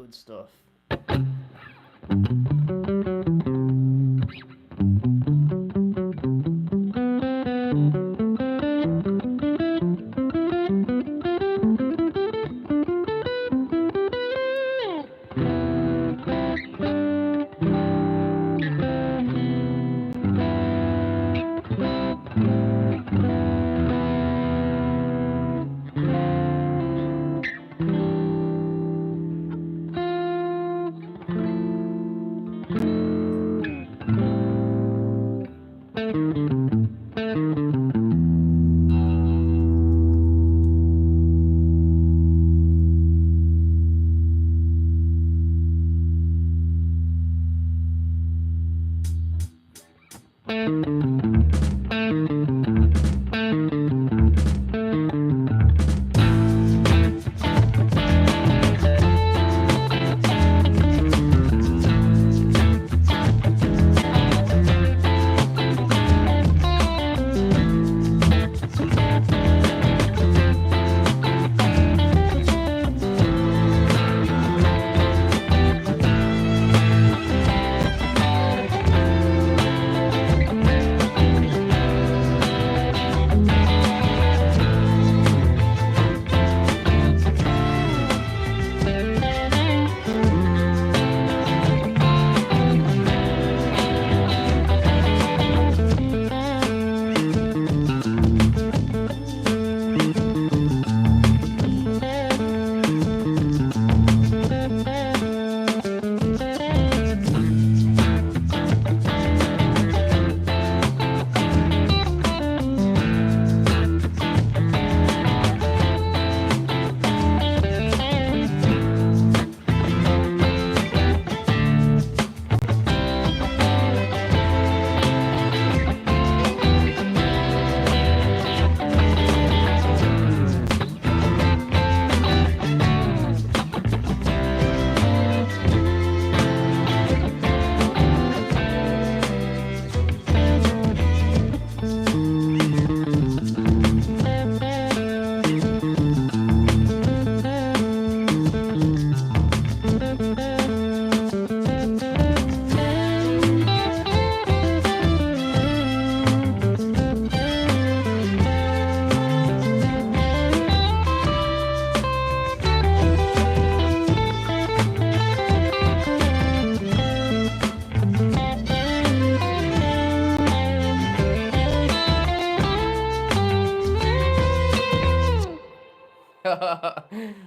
Good stuff.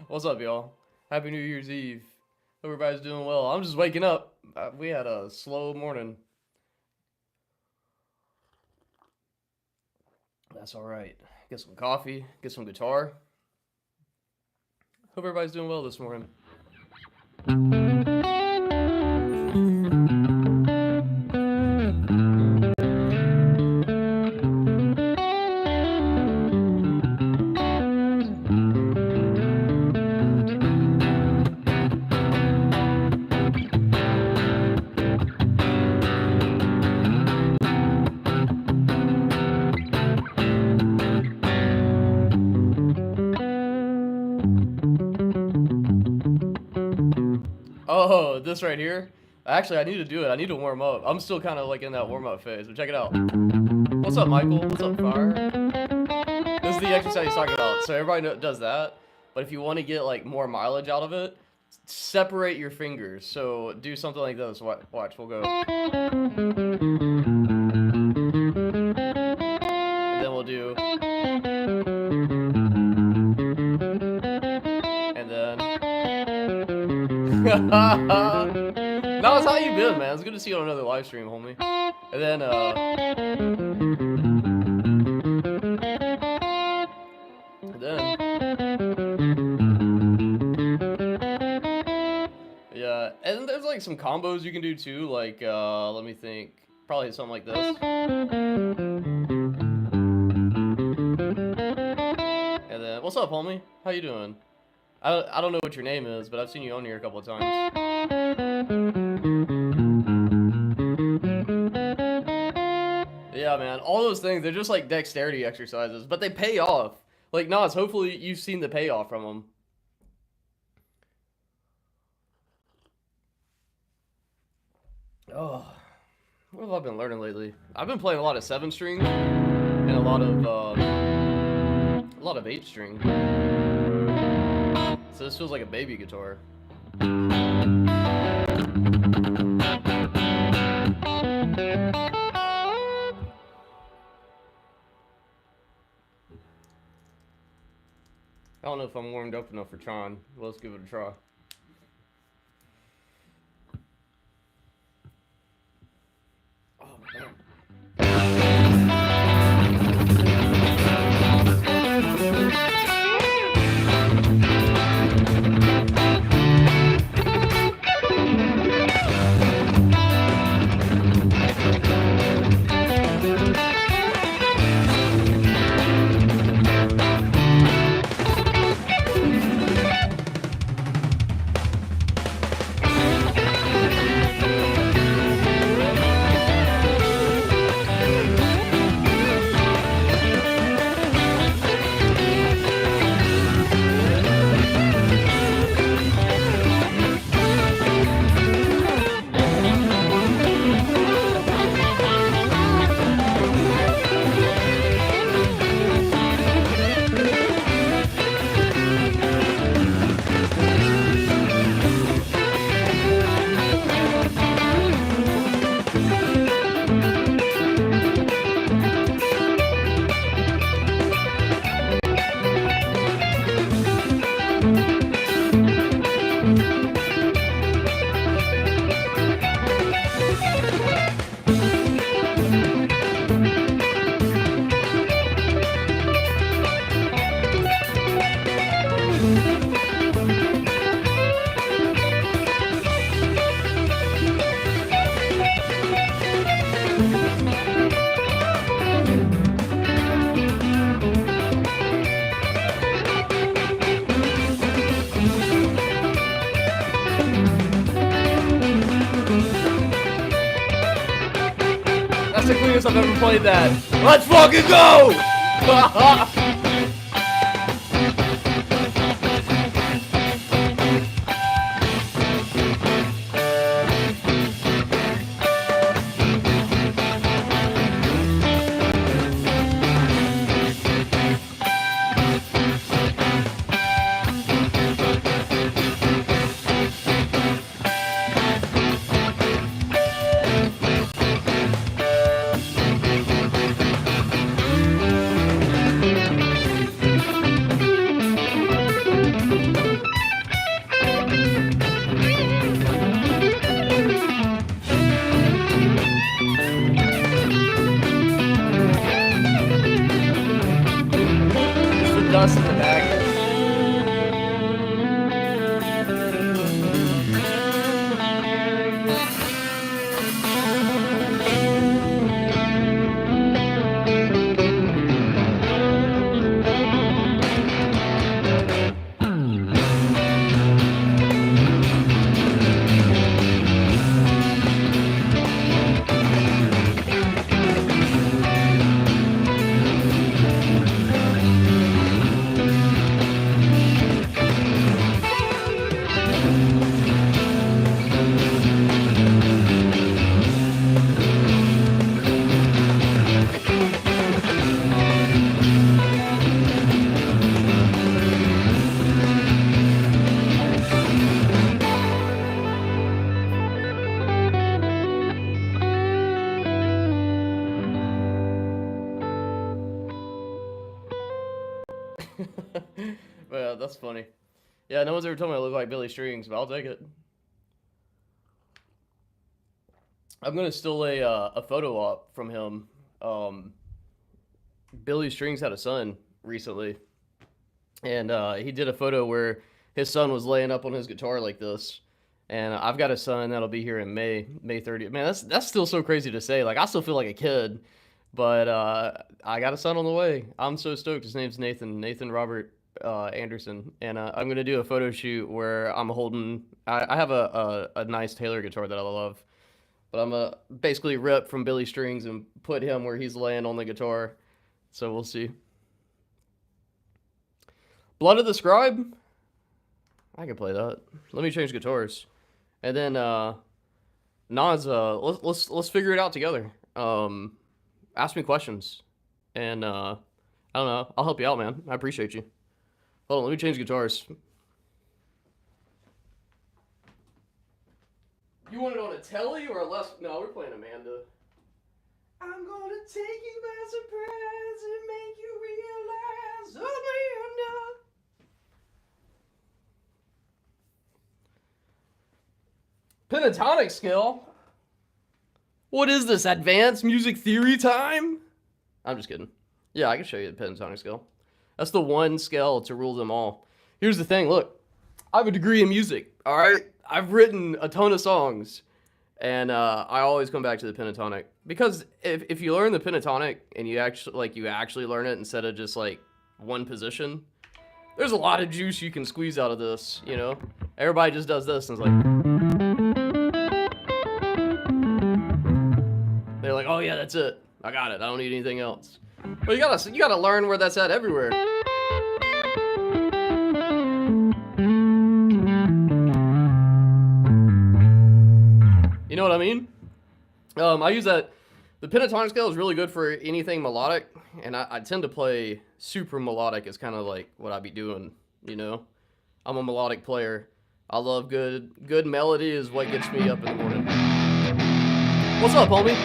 What's up, y'all? Happy New Year's Eve. Hope everybody's doing well. I'm just waking up. We had a slow morning. That's all right. Get some coffee, get some guitar. Hope everybody's doing well this morning. Oh, this right here? Actually, I need to do it. I need to warm up. I'm still kind of like in that warm up phase, but check it out. What's up, Michael? What's up, Fire? This is the exercise he's talking about. So everybody does that, but if you want to get like more mileage out of it, separate your fingers. So do something like this. Watch, we'll go. And then we'll do. And then. No, it's how you been, man. It's good to see you on another live stream, homie. And then, yeah, and there's like some combos you can do too. Like, let me think. Probably something like this. And then, what's up, homie? How you doing? I don't know what your name is, but I've seen you on here a couple of times. Yeah, man. All those things, they're just like dexterity exercises, but they pay off. Like, Nas, hopefully you've seen the payoff from them. Oh, what have I been learning lately? I've been playing a lot of 7-string and a lot of 8-string. So this feels like a baby guitar. I don't know if I'm warmed up enough for Tron. Let's give it a try. Oh man. That's the cleanest I've ever played that. Let's fucking go! Dust in the back. But yeah, that's funny. Yeah, no one's ever told me I look like Billy Strings, but I'll take it. I'm gonna steal a photo op from him. Billy Strings had a son recently, and he did a photo where his son was laying up on his guitar like this. And I've got a son that'll be here in May 30th. Man, that's still so crazy to say. Like I still feel like a kid, but I got a son on the way. I'm so stoked. His name's Nathan Robert Anderson, and I'm gonna do a photo shoot where I'm holding. I have a nice Taylor guitar that I love, but I'm basically rip from Billy Strings and put him where he's laying on the guitar. So we'll see. Blood of the Scribe. I can play that. Let me change guitars, and then Nas, let's figure it out together. Ask me questions, and I don't know. I'll help you out, man. I appreciate you. Hold on, let me change guitars. You want it on a telly or a less? No, we're playing Amanda. I'm gonna take you by surprise and make you realize, Amanda. Pentatonic skill? What is this, advanced music theory time? I'm just kidding. Yeah, I can show you the pentatonic scale. That's the one scale to rule them all. Here's the thing, look. I have a degree in music, all right? I've written a ton of songs, and I always come back to the pentatonic. Because if you learn the pentatonic and you actually learn it instead of just like one position, there's a lot of juice you can squeeze out of this, you know? Everybody just does this and it's like, they're like, oh yeah, that's it. I got it. I don't need anything else. But you gotta learn where that's at everywhere. You know what I mean? I use that. The pentatonic scale is really good for anything melodic, and I tend to play super melodic. It's kind of like what I be doing, you know? I'm a melodic player. I love good melody is what gets me up in the morning. What's up, homie?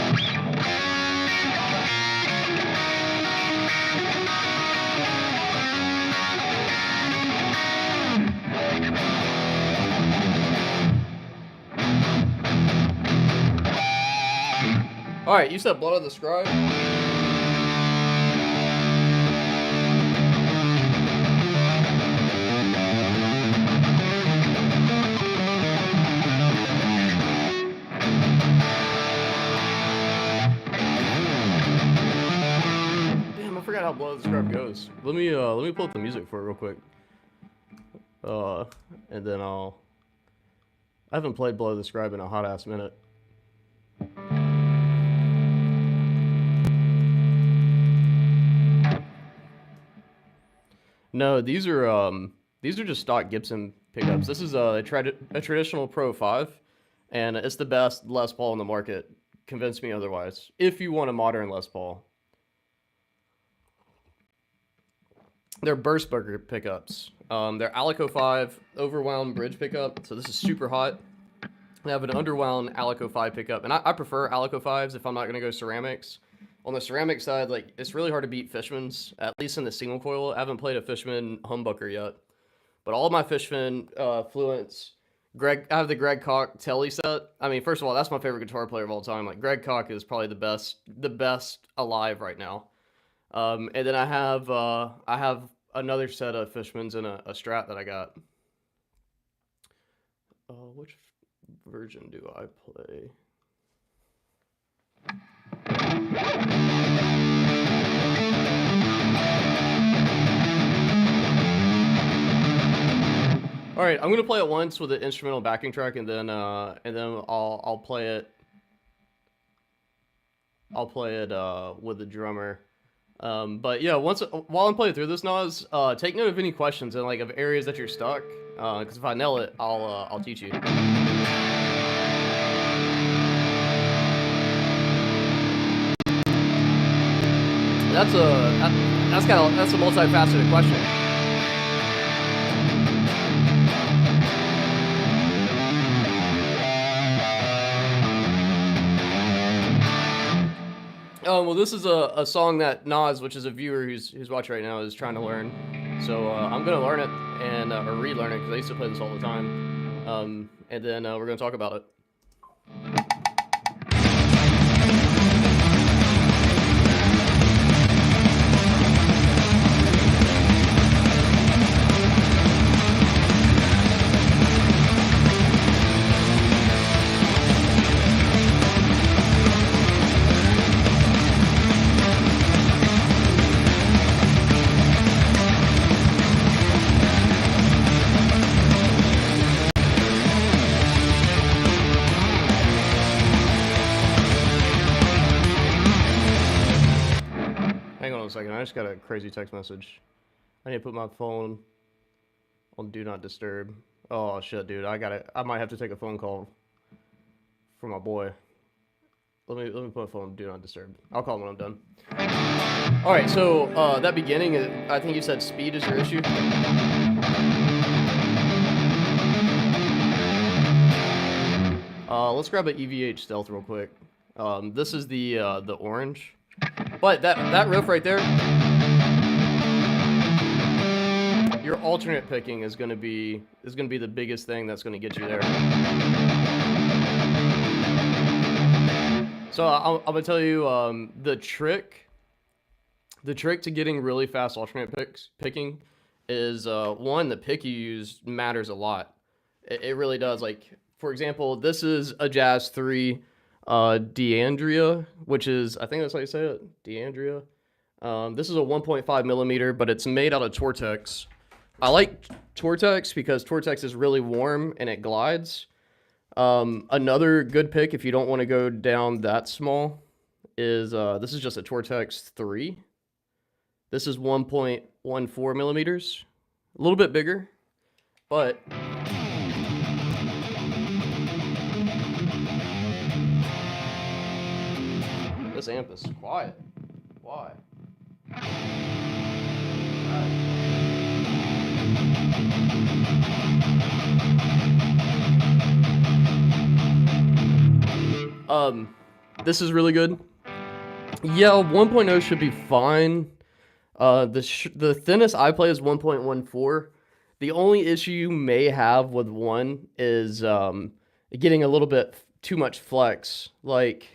Alright, you said Blood of the Scribe? Damn, I forgot how Blood of the Scribe goes. Let me pull up the music for it real quick. And then I haven't played Blood of the Scribe in a hot ass minute. No, these are just stock Gibson pickups. This is a traditional Pro 5, and it's the best Les Paul in the market. Convince me otherwise. If you want a modern Les Paul, they're Burstburger pickups. They're Alico 5 overwound bridge pickup. So this is super hot. I have an underwound Alico 5 pickup, and I prefer Alico 5s if I'm not gonna go ceramics. On the ceramic side, like, it's really hard to beat Fishman's, at least in the single coil. I haven't played a Fishman humbucker yet. But all of my Fishman Fluents, I have the Greg Koch Telly set. I mean, first of all, that's my favorite guitar player of all time. Like, Greg Koch is probably the best alive right now. And then I have another set of Fishmans and a Strat that I got. Which version do I play? All right, I'm gonna play it once with an instrumental backing track, and then I'll play it. I'll play it with the drummer. But yeah, while I'm playing through this, Nas, take note of any questions and like of areas that you're stuck. Because if I nail it, I'll teach you. That's a multifaceted question. Well, this is a song that Nas, which is a viewer who's watching right now, is trying to learn. So I'm gonna learn it and or relearn it because I used to play this all the time. And then we're gonna talk about it. Hang on a second, I just got a crazy text message. I need to put my phone on Do Not Disturb. Oh shit, dude, I might have to take a phone call. for my boy. Let me put my phone on Do Not Disturb. I'll call him when I'm done. All right, so that beginning, I think you said speed is your issue. Let's grab an EVH stealth real quick. This is the orange, but that riff right there, your alternate picking is gonna be the biggest thing that's gonna get you there. So I'm gonna tell you the trick to getting really fast alternate picking is one, the pick you use matters a lot. It really does. Like, for example, this is a Jazz 3 Deandria, which is, I think that's how you say it, Deandria. This is a 1.5 millimeter, but it's made out of Tortex. I like Tortex because Tortex is really warm and it glides. Another good pick if you don't want to go down that small is this is just a Tortex 3. This is 1.14 millimeters, a little bit bigger, but this amp is quiet. Why? This is really good. Yeah, 1.0 should be fine. The thinnest I play is 1.14. The only issue you may have with one is getting a little bit too much flex. Like,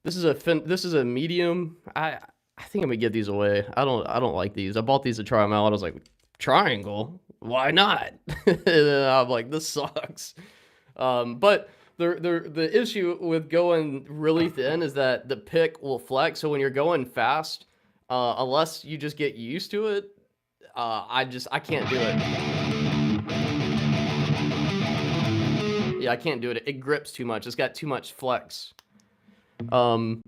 this is a medium. I think I'm gonna give these away. I don't like these. I bought these to try them out. I was like, triangle? Why not? And then I'm like, this sucks. But the issue with going really thin is that the pick will flex. So when you're going fast, unless you just get used to it, I can't do it. Yeah, I can't do it. It grips too much. It's got too much flex. But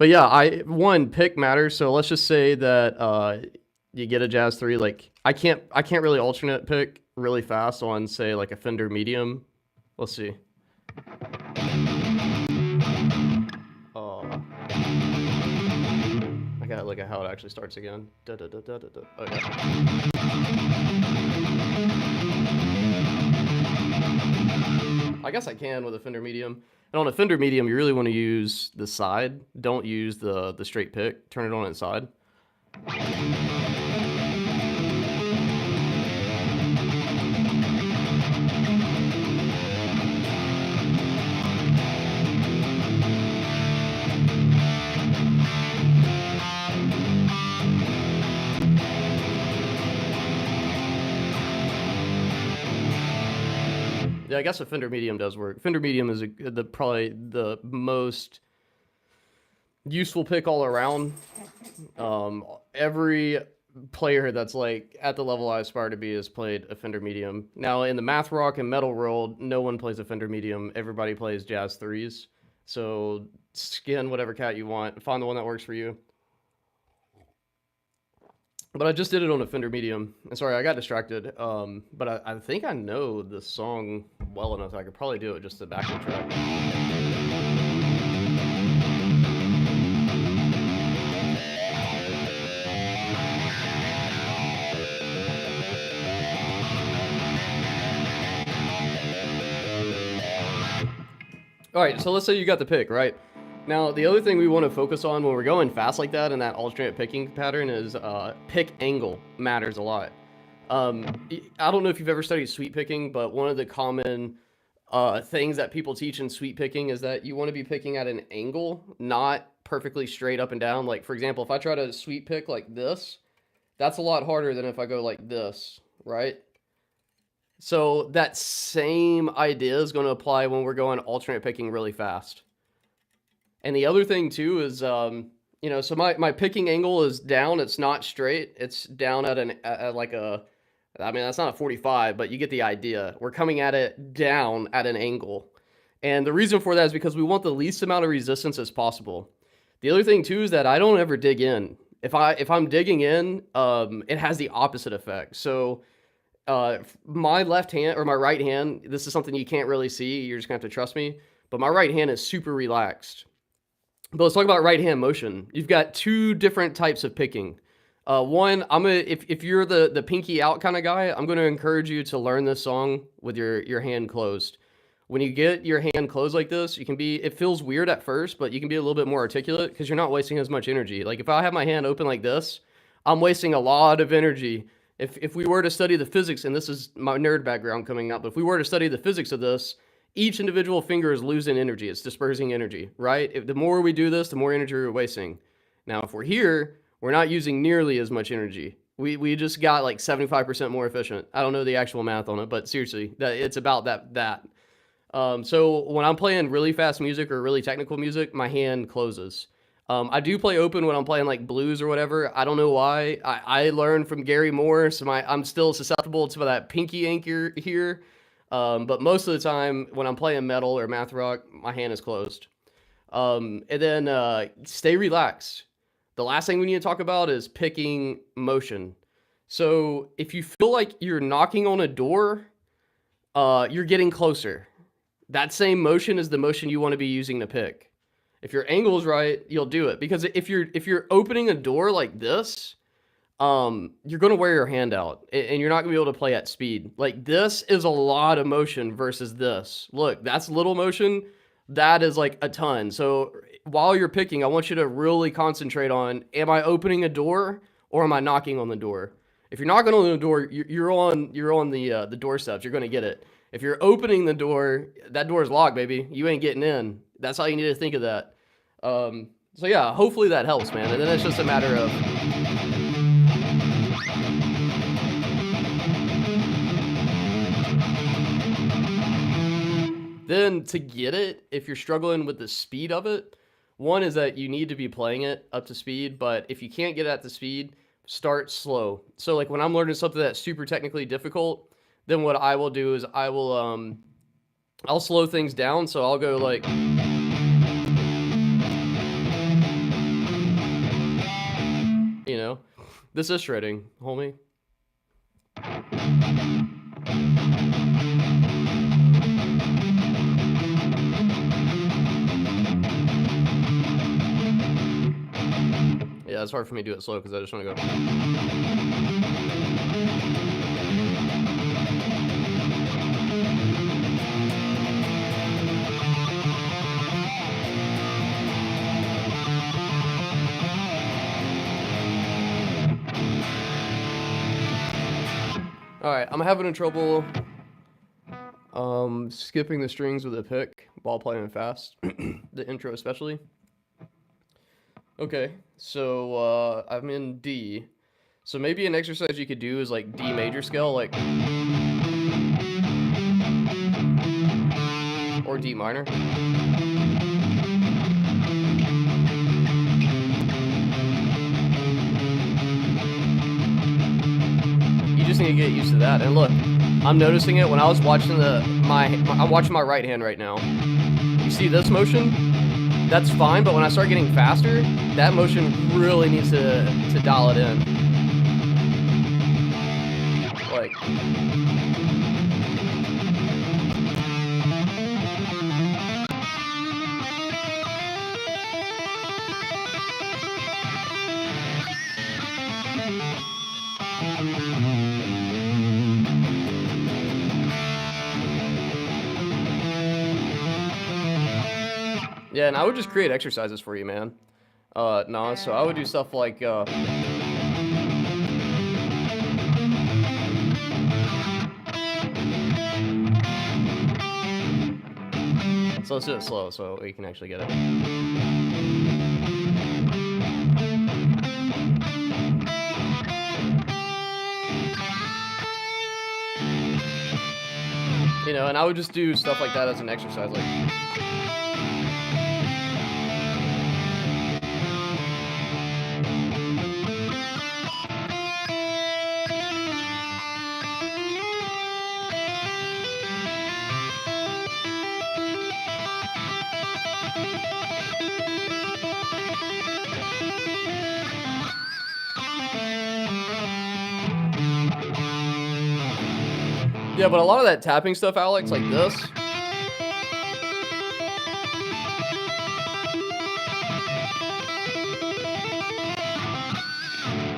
yeah, one pick matters. So let's just say that you get a Jazz 3. Like, I can't really alternate pick really fast on, say, like a Fender Medium. Let's see. I gotta look at how it actually starts again. Okay. I guess I can with a Fender Medium. And on a Fender Medium, you really want to use the side. Don't use the straight pick. Turn it on its side. Yeah, I guess a Fender Medium does work. Fender Medium is probably the most useful pick all around. Every player that's like at the level I aspire to be has played a Fender Medium. Now in the math rock and metal world, no one plays a Fender Medium. Everybody plays Jazz 3s. So skin whatever cat you want. Find the one that works for you. But I just did it on a Fender Medium. And sorry, I got distracted. But I think I know the song well enough that I could probably do it just to backing track. All right, so let's say you got the pick, right? Now, the other thing we want to focus on when we're going fast like that and that alternate picking pattern is pick angle matters a lot. I don't know if you've ever studied sweep picking, but one of the common things that people teach in sweep picking is that you want to be picking at an angle, not perfectly straight up and down. Like, for example, if I try to sweep pick like this, that's a lot harder than if I go like this, right? So that same idea is going to apply when we're going alternate picking really fast. And the other thing too is, so my picking angle is down. It's not straight. It's down at that's not a 45, but you get the idea. We're coming at it down at an angle. And the reason for that is because we want the least amount of resistance as possible. The other thing too is that I don't ever dig in. If I'm digging in, it has the opposite effect. So My left hand or my right hand, this is something you can't really see. You're just gonna have to trust me. But my right hand is super relaxed. But let's talk about right hand motion. You've got two different types of picking. One, if you're the pinky out kind of guy, I'm gonna encourage you to learn this song with your hand closed. When you get your hand closed like this, it feels weird at first, but you can be a little bit more articulate because you're not wasting as much energy. Like if I have my hand open like this, I'm wasting a lot of energy. If we were to study the physics, and this is my nerd background coming up, but if we were to study the physics of this, each individual finger is losing energy. It's dispersing energy, right? The more we do this, the more energy we're wasting. Now, if we're here, we're not using nearly as much energy. We just got like 75% more efficient. I don't know the actual math on it, but seriously, it's about that. So when I'm playing really fast music or really technical music, my hand closes. I do play open when I'm playing like blues or whatever. I don't know why. I learned from Gary Moore, so I'm still susceptible to that pinky anchor here. But most of the time when I'm playing metal or math rock, my hand is closed. And then stay relaxed. The last thing we need to talk about is picking motion. So if you feel like you're knocking on a door, you're getting closer. That same motion is the motion you want to be using to pick. If your angle is right, you'll do it. Because if you're opening a door like this, you're going to wear your hand out and you're not going to be able to play at speed. Like this is a lot of motion versus this. Look, that's little motion. That is like a ton. So while you're picking, I want you to really concentrate on, am I opening a door or am I knocking on the door? If you're knocking on the door, you're on the doorsteps. You're going to get it. If you're opening the door, that door is locked, baby. You ain't getting in. That's how you need to think of that. So yeah, hopefully that helps, man. And then it's just a matter of then to get it, if you're struggling with the speed of it, one is that you need to be playing it up to speed, but if you can't get at the speed, start slow. So like when I'm learning something that's super technically difficult, then what I will do is I'll slow things down. So I'll go like, you know, this is shredding, homie. Yeah, it's hard for me to do it slow because I just want to go. All right, I'm having trouble skipping the strings with a pick while playing fast, the intro especially. Okay, so I'm in D. So maybe an exercise you could do is like D major scale, like, or D minor. You just need to get used to that. And look, I'm noticing it when I was watching I'm watching my right hand right now. You see this motion? That's fine, but when I start getting faster, that motion really needs to dial it in. Like, yeah, and I would just create exercises for you, man. No, so I would do stuff like, so let's do it slow so we can actually get it. You know, and I would just do stuff like that as an exercise, like. Yeah, but a lot of that tapping stuff, Alex, like this.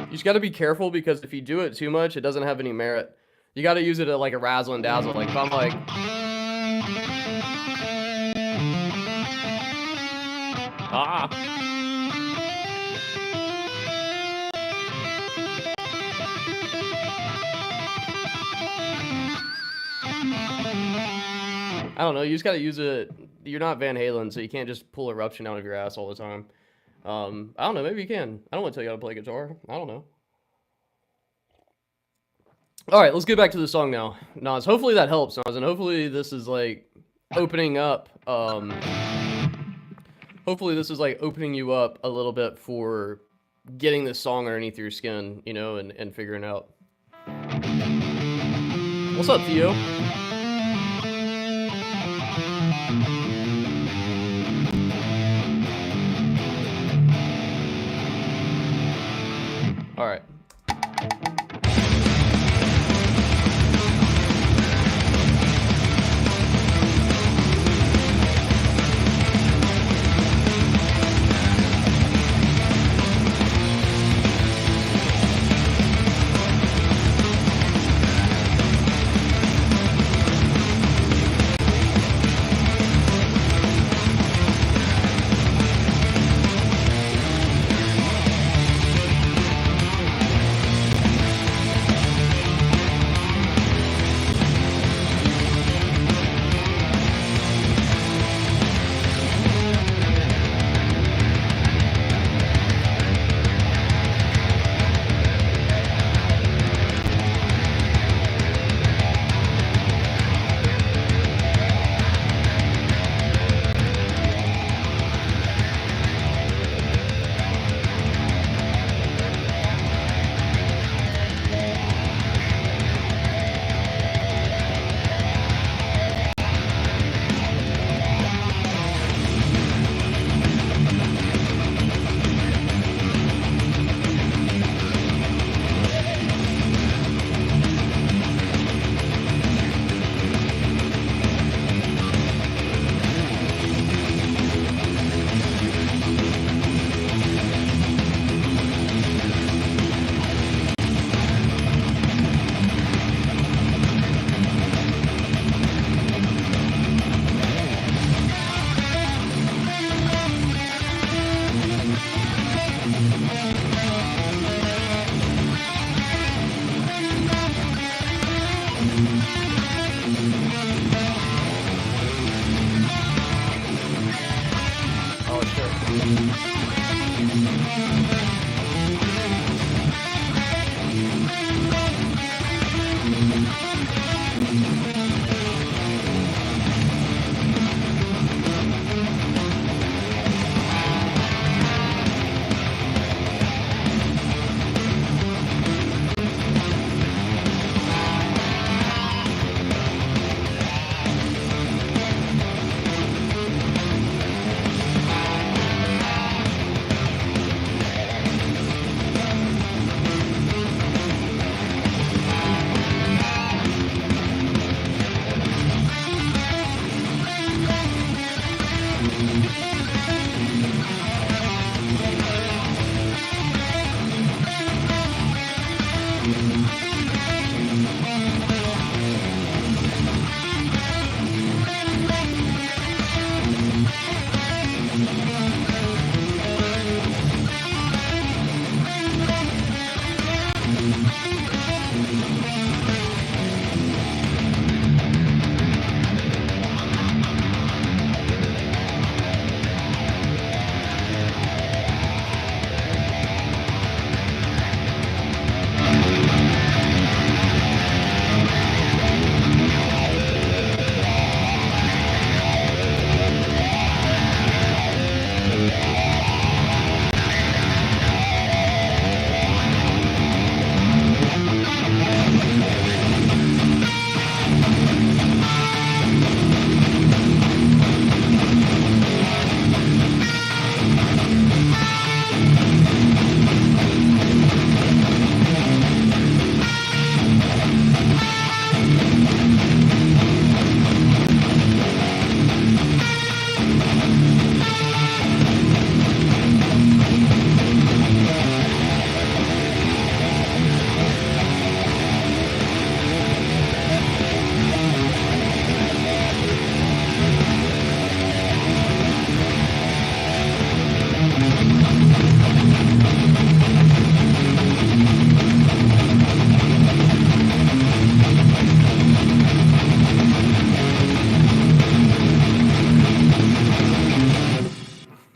You just got to be careful because if you do it too much, it doesn't have any merit. You got to use it at like a razzle and dazzle. Like if I'm like, ah. I don't know. You just got to use it. You're not Van Halen, so you can't just pull Eruption out of your ass all the time. I don't know. Maybe you can. I don't want to tell you how to play guitar. I don't know. All right, let's get back to the song now. Nas, hopefully that helps, Nas, and hopefully this is like opening up. Hopefully this is like opening you up a little bit for getting this song underneath your skin, you know, and figuring out. What's up, Theo? All right.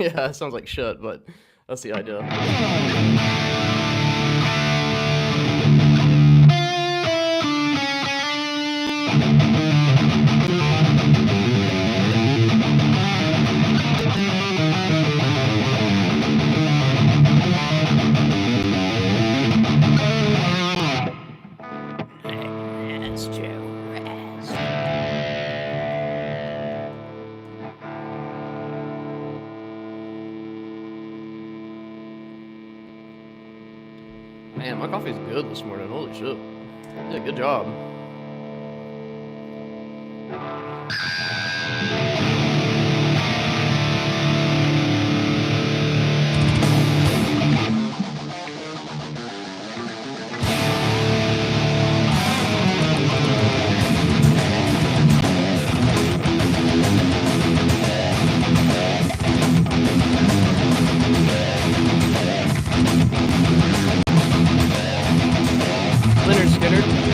Yeah, it sounds like shit, but that's the idea. Man, my coffee's good this morning. Holy shit. Yeah, good job. Leonard Skinner.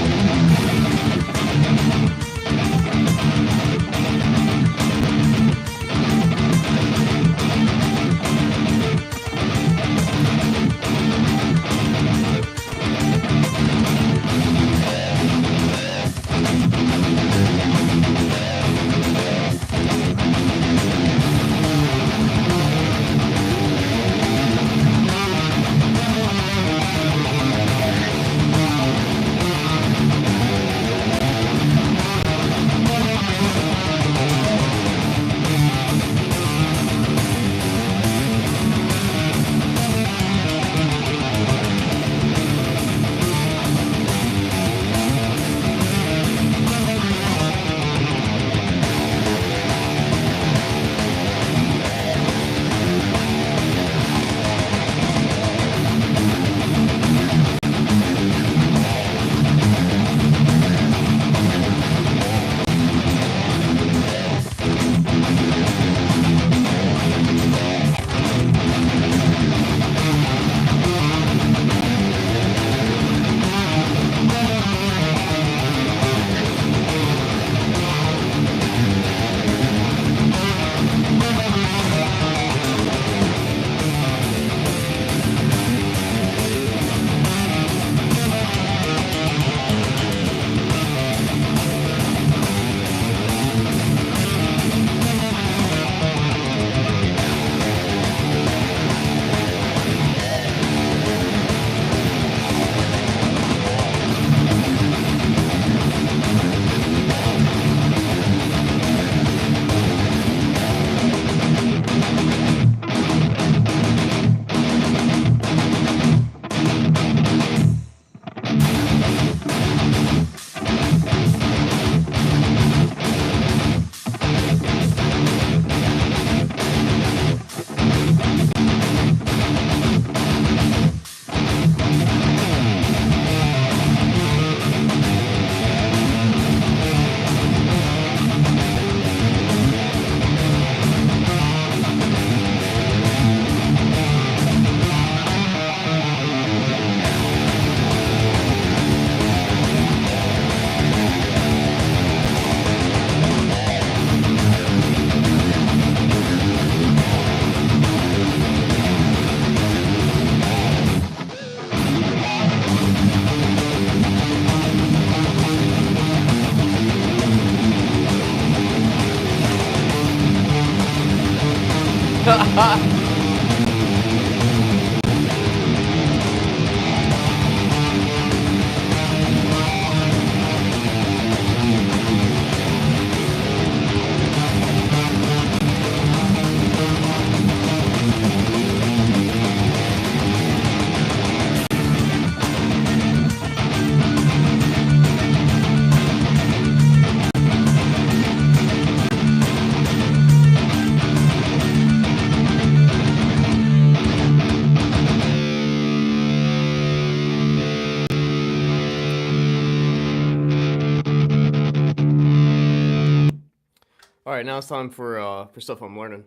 All right, now it's time for stuff I'm learning.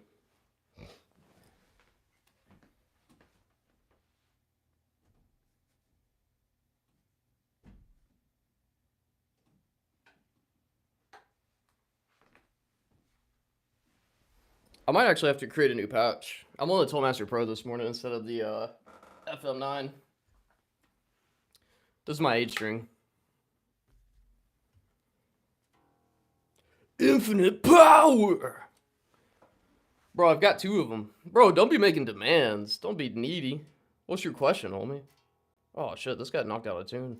I might actually have to create a new patch. I'm on the Toolmaster Pro this morning instead of the FM9. This is my 8 string. Infinite power! Bro, I've got 2 of them. Bro, don't be making demands. Don't be needy. What's your question, homie? Oh, shit, this got knocked out of tune.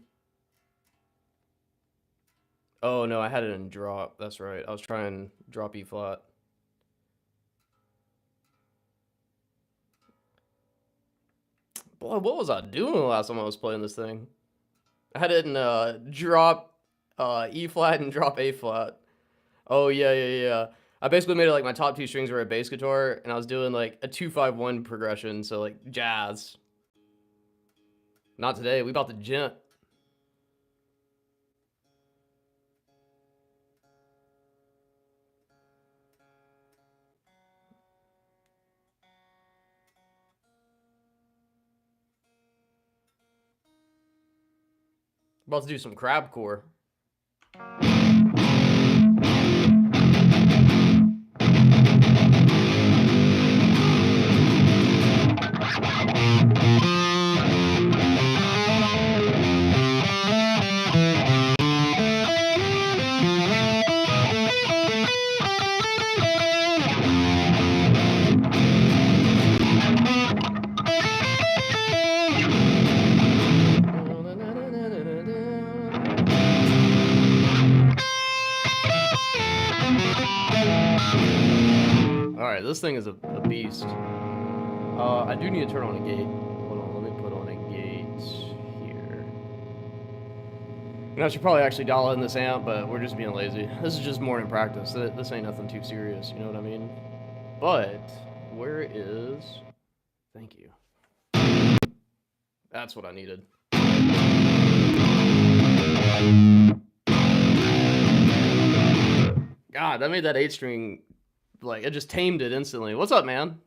Oh, no, I had it in drop. That's right. I was trying drop E flat. Boy, what was I doing the last time I was playing this thing? I had it in drop E flat and drop A flat. Oh, yeah. I basically made it like my top 2 strings were a bass guitar, and I was doing like a 2-5-1 progression, so like jazz. Not today. We about to gent. About to do some crabcore. Alright, this thing is a beast. I do need to turn on a gate. Hold on, let me put on a gate here. And I should probably actually dial in this amp, but we're just being lazy. This is just morning practice. This ain't nothing too serious, you know what I mean? But, where is... Thank you. That's what I needed. God, that made that 8 string... Like, it just tamed it instantly. What's up, man?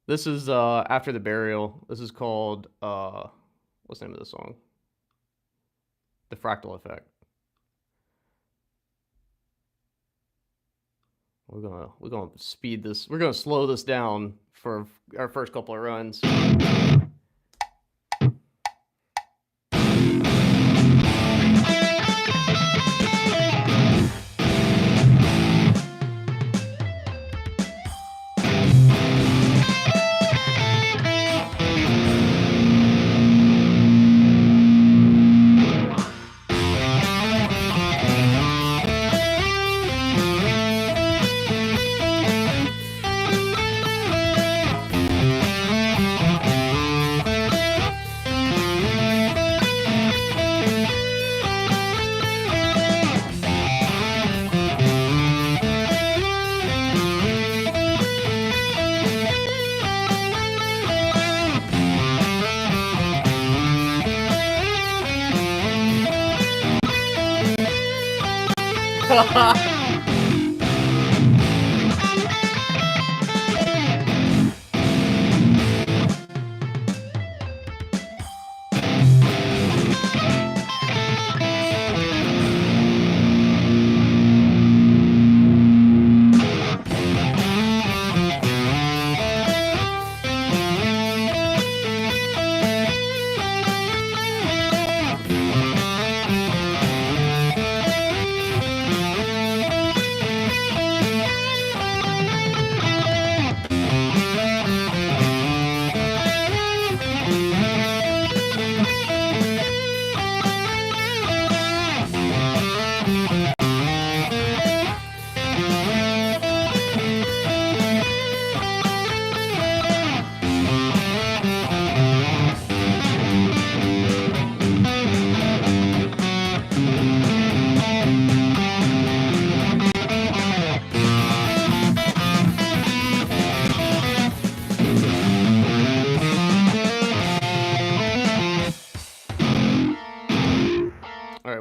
This is, After the Burial. This is called, what's the name of the song? The Fractal Effect. We're gonna speed this. We're gonna slow this down for our first couple of runs.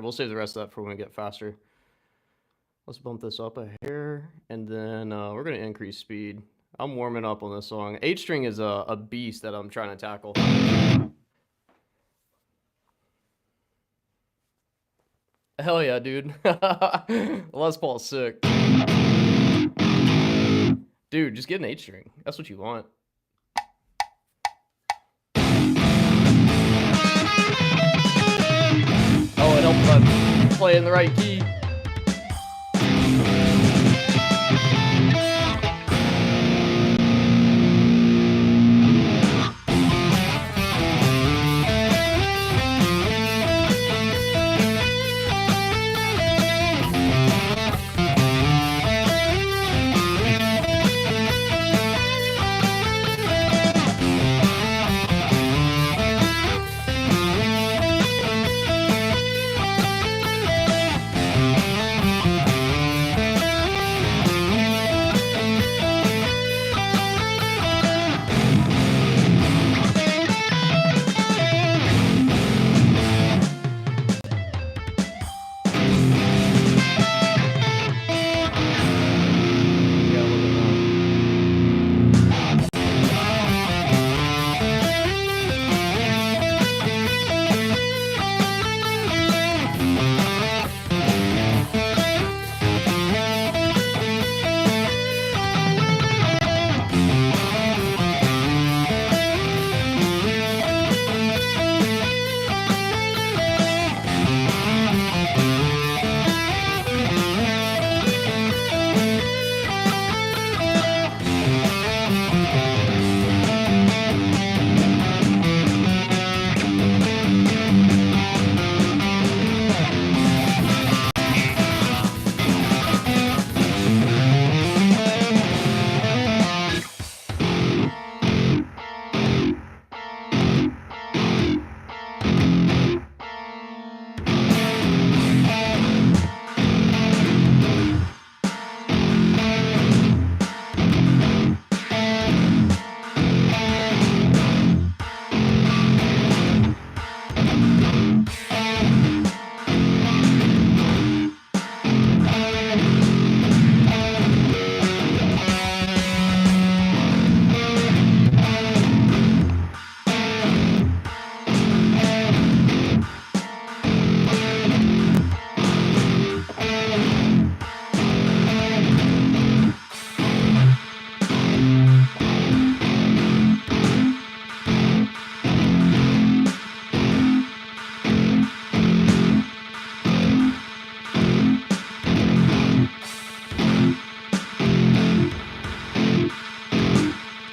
We'll save the rest of that for when we get faster. Let's bump this up a hair, and then we're going to increase speed. I'm warming up on this song. 8 string is a beast that I'm trying to tackle. Hell yeah, dude. Les Paul's sick. Dude, just get an 8-string. That's what you want. Oh, it helps if I'm playing the right key.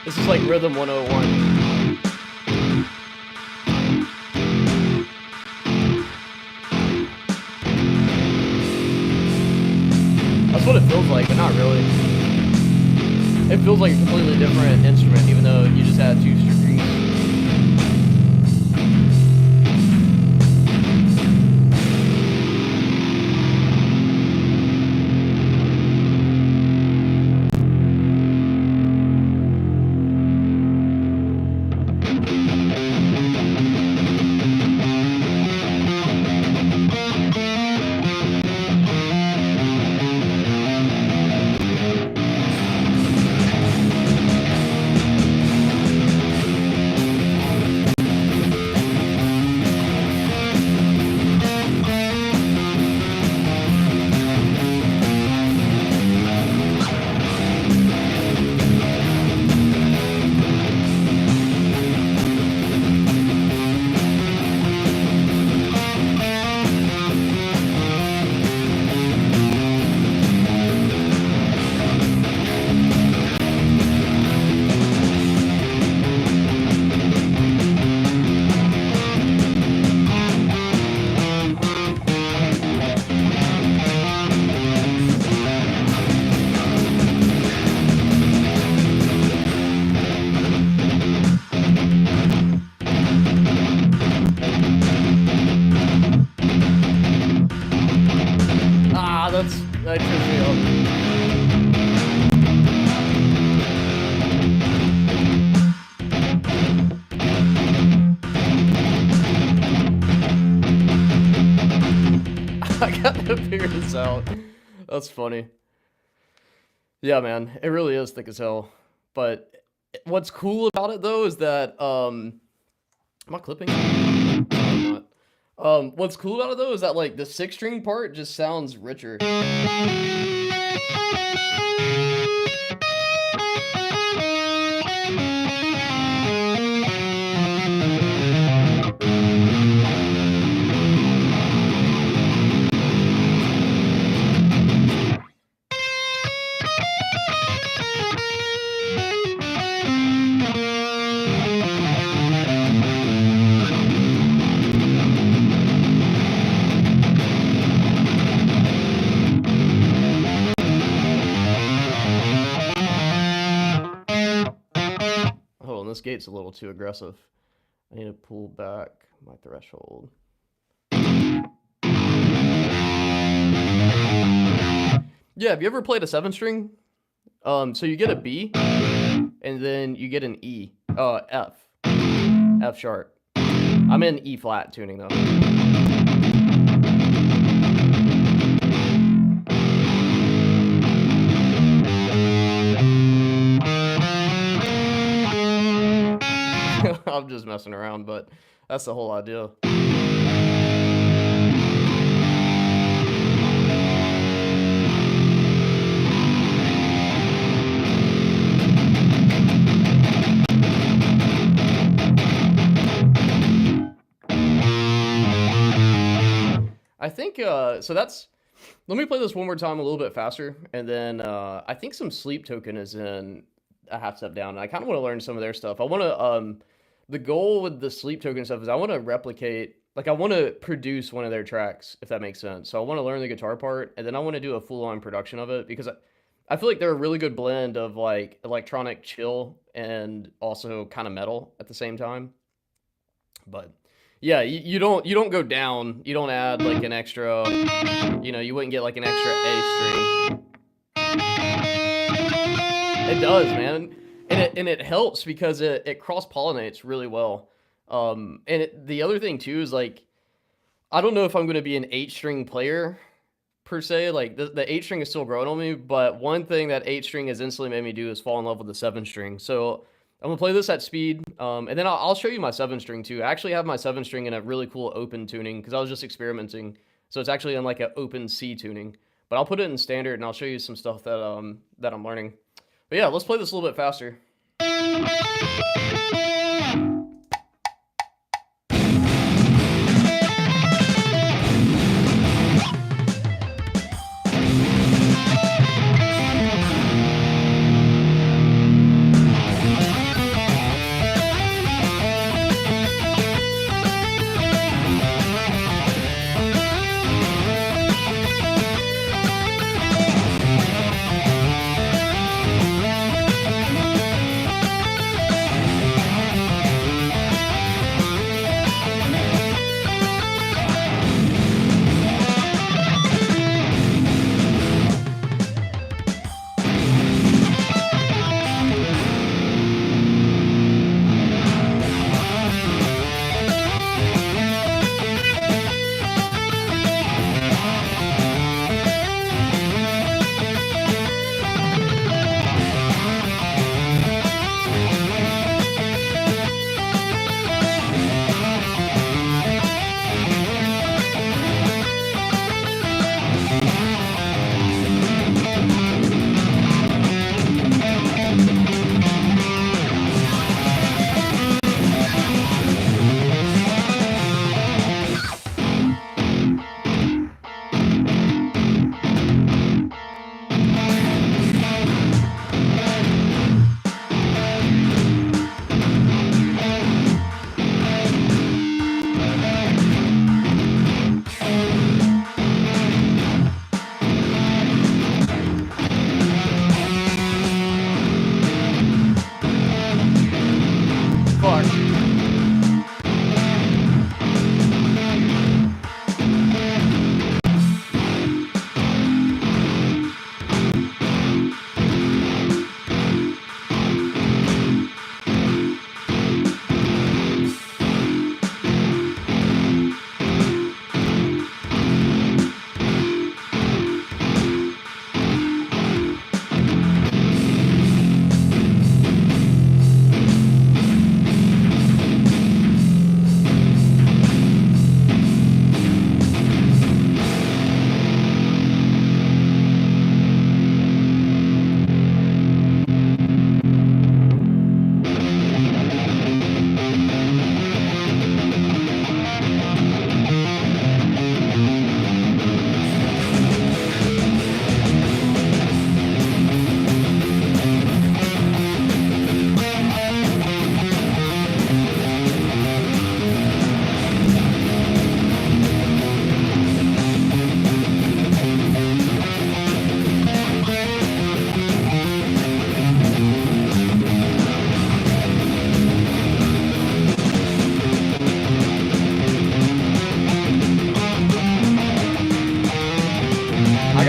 This is like Rhythm 101. That's what it feels like, but not really. It feels like a completely different instrument, even though you just had 2 strings. That trips me up. I gotta figure this out. That's funny. Yeah, man, it really is thick as hell. But what's cool about it though is that am I clipping? No, I'm not. What's cool about it though is that like the 6-string part just sounds richer. This gate's a little too aggressive. I need to pull back my threshold. Yeah, have you ever played a 7-string? So you get a B, and then you get an E. F. F sharp. I'm in E flat tuning though. I'm just messing around, but that's the whole idea. I think, so that's, let me play this one more time a little bit faster, and then I think some Sleep Token is in a half step down. I kind of want to learn some of their stuff. I want to, the goal with the Sleep Token stuff is I want to replicate, like I want to produce one of their tracks, if that makes sense. So I want to learn the guitar part, and then I want to do a full-on production of it, because I feel like they're a really good blend of like electronic chill and also kind of metal at the same time. But yeah, you don't go down. You don't add like an extra, you know, you wouldn't get like an extra A string. It does, man. And it helps because it cross-pollinates really well. And the other thing too is like, I don't know if I'm going to be an 8-string player per se. Like the 8-string is still growing on me, but one thing that 8-string has instantly made me do is fall in love with the 7-string. So I'm gonna play this at speed, and then I'll show you my 7-string too. I actually have my 7-string in a really cool open tuning because I was just experimenting. So it's actually in like an open C tuning, but I'll put it in standard and I'll show you some stuff that that I'm learning. But yeah, let's play this a little bit faster.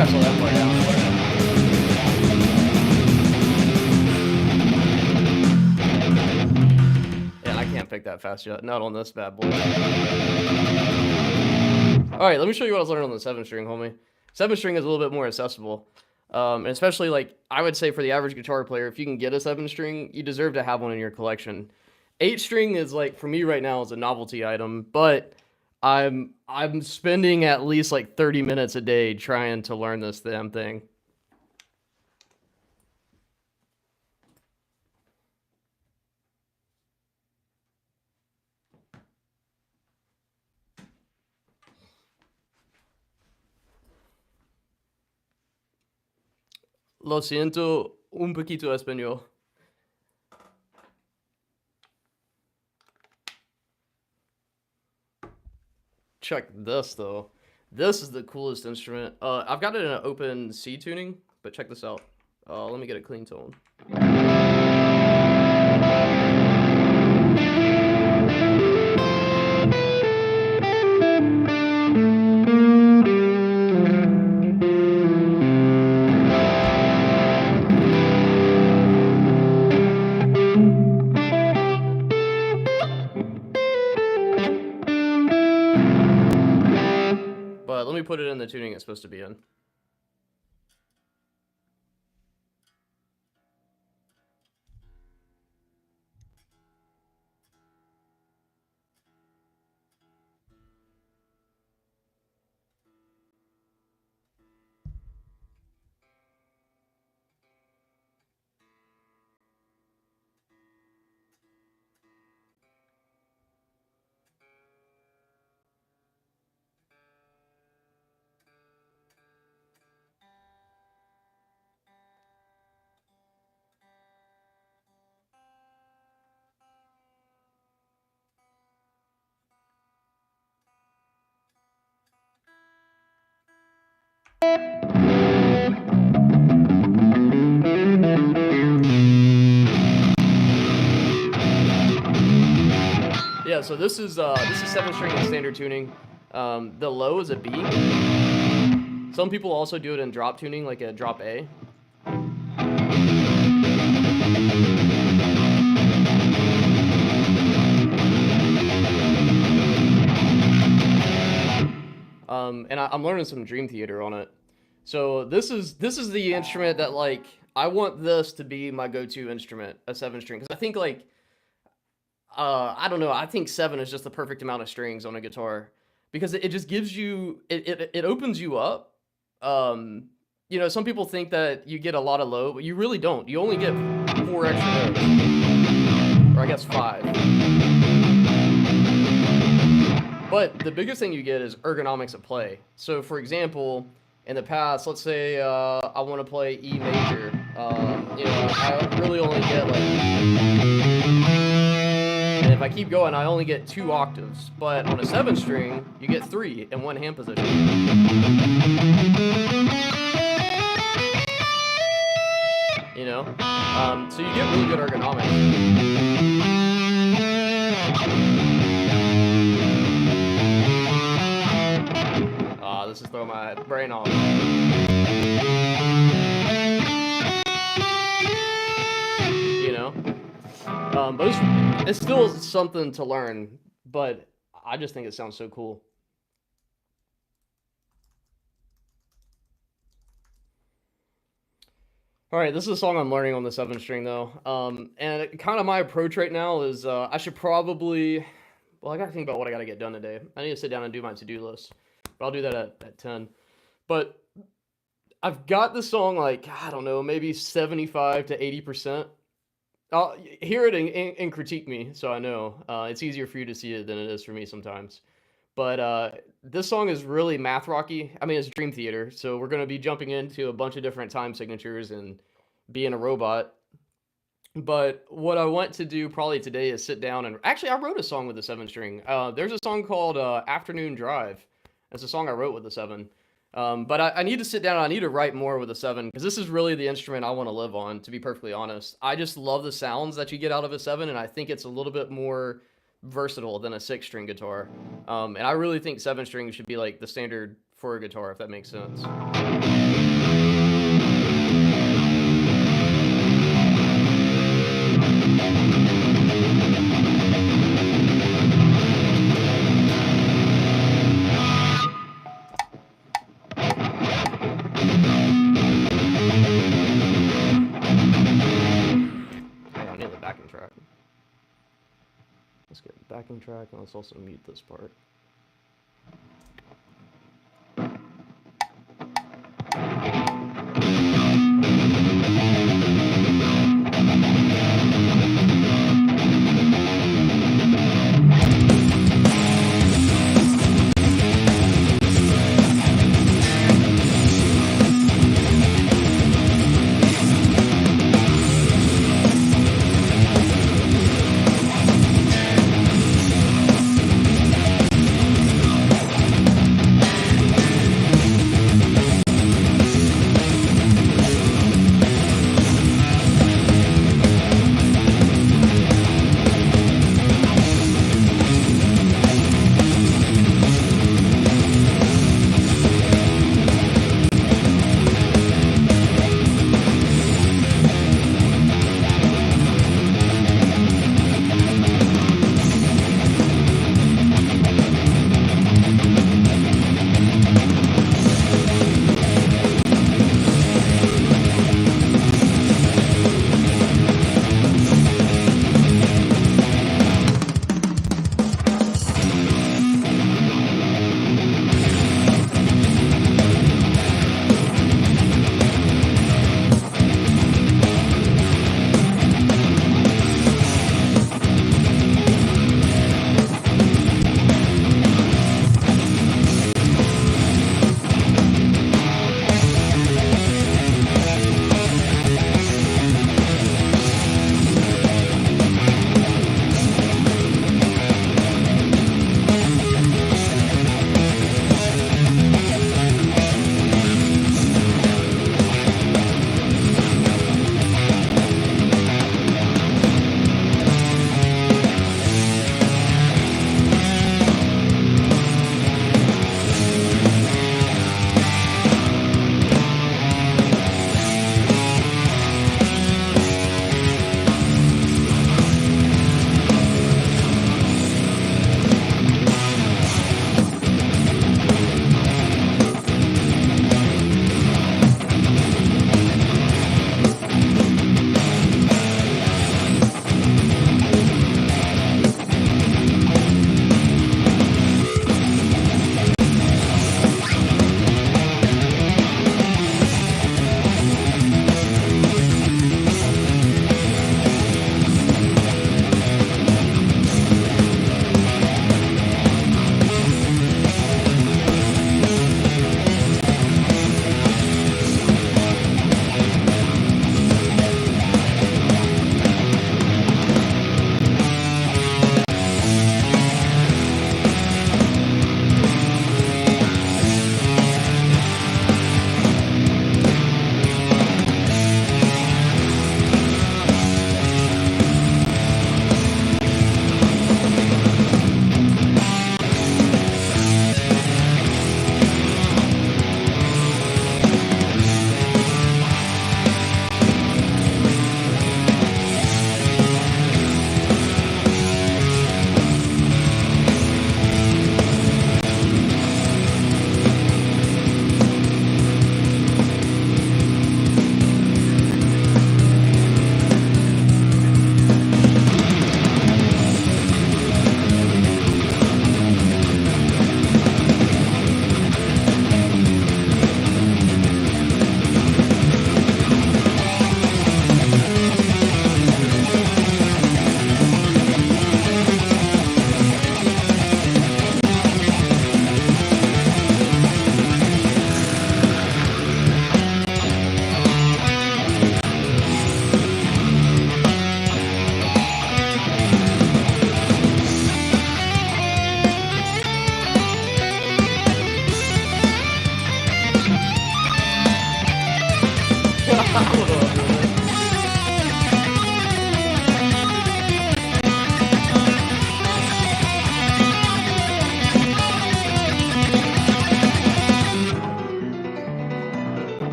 gotta slow that part down. Yeah, I can't pick that fast yet. Not on this bad boy. Alright, let me show you what I was learning on the 7-string, homie. 7-string is a little bit more accessible. And especially, like, I would say for the average guitar player, if you can get a 7-string, you deserve to have one in your collection. 8-string is, like, for me right now, is a novelty item, but I'm spending at least, like, 30 minutes a day trying to learn this damn thing. Lo siento un poquito español. Check this, though. This is the coolest instrument. I've got it in an open C tuning, but check this out. Let me get a clean tone. But let me put it in the tuning it's supposed to be in. Yeah, so this is 7-string in standard tuning. The low is a B. Some people also do it in drop tuning, like a drop A. And I'm learning some Dream Theater on it. So this is the instrument that, like, I want this to be my go-to instrument, a 7-string, because I think, like, I don't know, I think 7 is just the perfect amount of strings on a guitar, because it just gives you, it opens you up. You know, some people think that you get a lot of low, but you really don't. You only get 4 extra notes, or I guess 5. But the biggest thing you get is ergonomics of play. So, for example, in the past, let's say I want to play E major. You know, I really only get, like, and if I keep going, I only get 2 octaves. But on a 7-string, you get 3 in one hand position. You know, so you get really good ergonomics. This is throwing my brain off. You know? But it's still something to learn, but I just think it sounds so cool. Alright, this is a song I'm learning on the 7-string, though. And kind of my approach right now is I should probably... Well, I gotta think about what I gotta get done today. I need to sit down and do my to-do list. But I'll do that at 10. But I've got the song, like, I don't know, maybe 75 to 80%. I'll hear it and critique me, so I know. It's easier for you to see it than it is for me sometimes. But this song is really math rocky. I mean, it's Dream Theater, so we're going to be jumping into a bunch of different time signatures and being a robot. But what I want to do probably today is sit down and... Actually, I wrote a song with the 7-string. There's a song called Afternoon Drive. It's a song I wrote with the 7. But I need to sit down and I need to write more with the 7, because this is really the instrument I want to live on, to be perfectly honest. I just love the sounds that you get out of a 7, and I think it's a little bit more versatile than a 6-string guitar. And I really think 7-string should be like the standard for a guitar, if that makes sense. I need the backing track. Let's get the backing track, and let's also mute this part.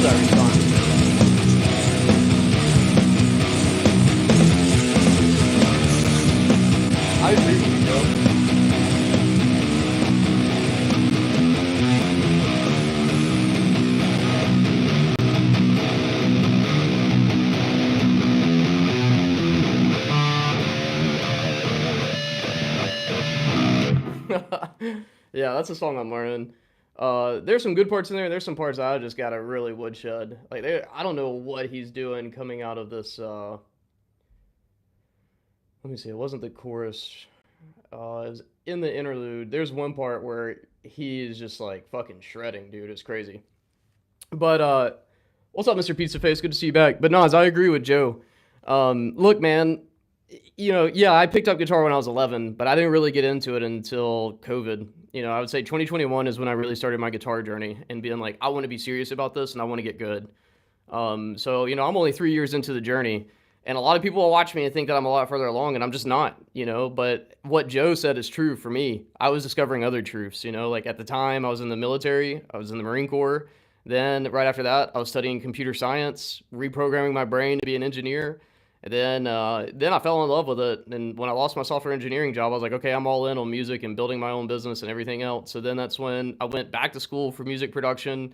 that response. I agree with you, Joe. Yeah, that's a song I'm learning. There's some good parts in there. There's some parts I just gotta really woodshed. Like, I don't know what he's doing coming out of this. Let me see. It wasn't the chorus. It was in the interlude. There's one part where he's just like fucking shredding, dude. It's crazy. But what's up, Mr. Pizza Face? Good to see you back. But Nas, I agree with Joe. Look, man, yeah, I picked up guitar when I was 11, but I didn't really get into it until COVID. I would say 2021 is when I really started my guitar journey and being like, I want to be serious about this and I want to get good. So, I'm only 3 years into the journey, and a lot of people will watch me and think that I'm a lot further along, and I'm just not, but what Joe said is true for me. I was discovering other truths, like at the time I was in the military, I was in the Marine Corps. Then right after that, I was studying computer science, reprogramming my brain to be an engineer. And then I fell in love with it. And when I lost my software engineering job, I was like, okay, I'm all in on music and building my own business and everything else. So then that's when I went back to school for music production.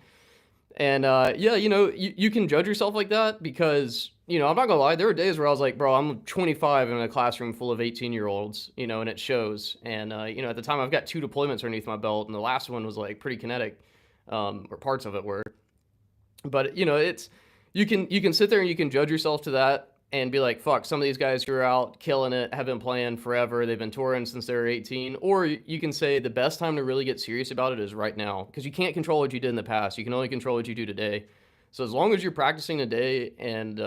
And yeah, you can judge yourself like that because, I'm not gonna lie, there were days where I was like, bro, I'm 25 in a classroom full of 18-year-olds, and it shows. And, at the time I've got 2 deployments underneath my belt, and the last one was like pretty kinetic, or parts of it were. But, you can sit there and you can judge yourself to that and be like, fuck, some of these guys who are out killing it have been playing forever. They've been touring since they were 18. Or you can say the best time to really get serious about it is right now, because you can't control what you did in the past. You can only control what you do today. So as long as you're practicing today and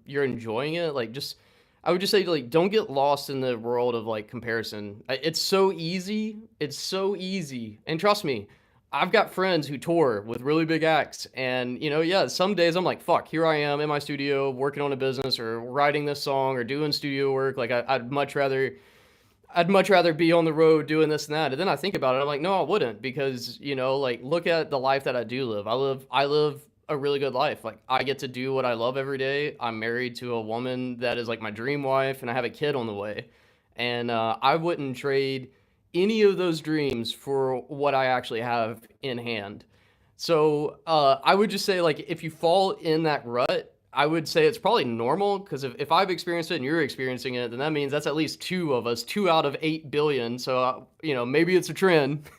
you're enjoying it, I would just say, don't get lost in the world of comparison. It's so easy. It's so easy. And trust me, I've got friends who tour with really big acts, and yeah, some days I'm like, fuck, here I am in my studio working on a business or writing this song or doing studio work. I'd much rather be on the road doing this and that. And then I think about it, I'm like, no, I wouldn't, because look at the life that I do live. I live a really good life. I get to do what I love every day. I'm married to a woman that is like my dream wife, and I have a kid on the way, and I wouldn't trade any of those dreams for what I actually have in hand. So I would just say, if you fall in that rut, I would say it's probably normal, because if I've experienced it and you're experiencing it, then that means that's at least 2 of us, 2 out of 8 billion. So, maybe it's a trend.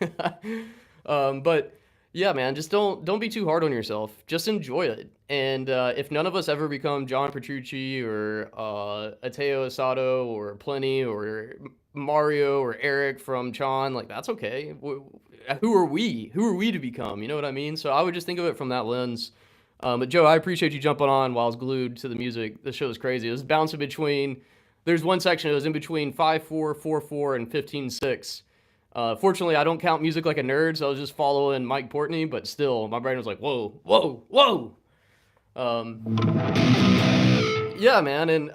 But yeah, man, just don't be too hard on yourself. Just enjoy it. And if none of us ever become John Petrucci or Ateo Asado or Plenty or Mario or Eric from Chan, that's okay. Who are we? Who are we to become? You know what I mean? So I would just think of it from that lens. But Joe, I appreciate you jumping on while I was glued to the music. The show is crazy. It was bouncing between. There's one section. It was in between 5/4, 4/4, and 15/6. Fortunately, I don't count music like a nerd, so I was just following Mike Portney. But still, my brain was like, whoa, whoa, whoa. Yeah, man, and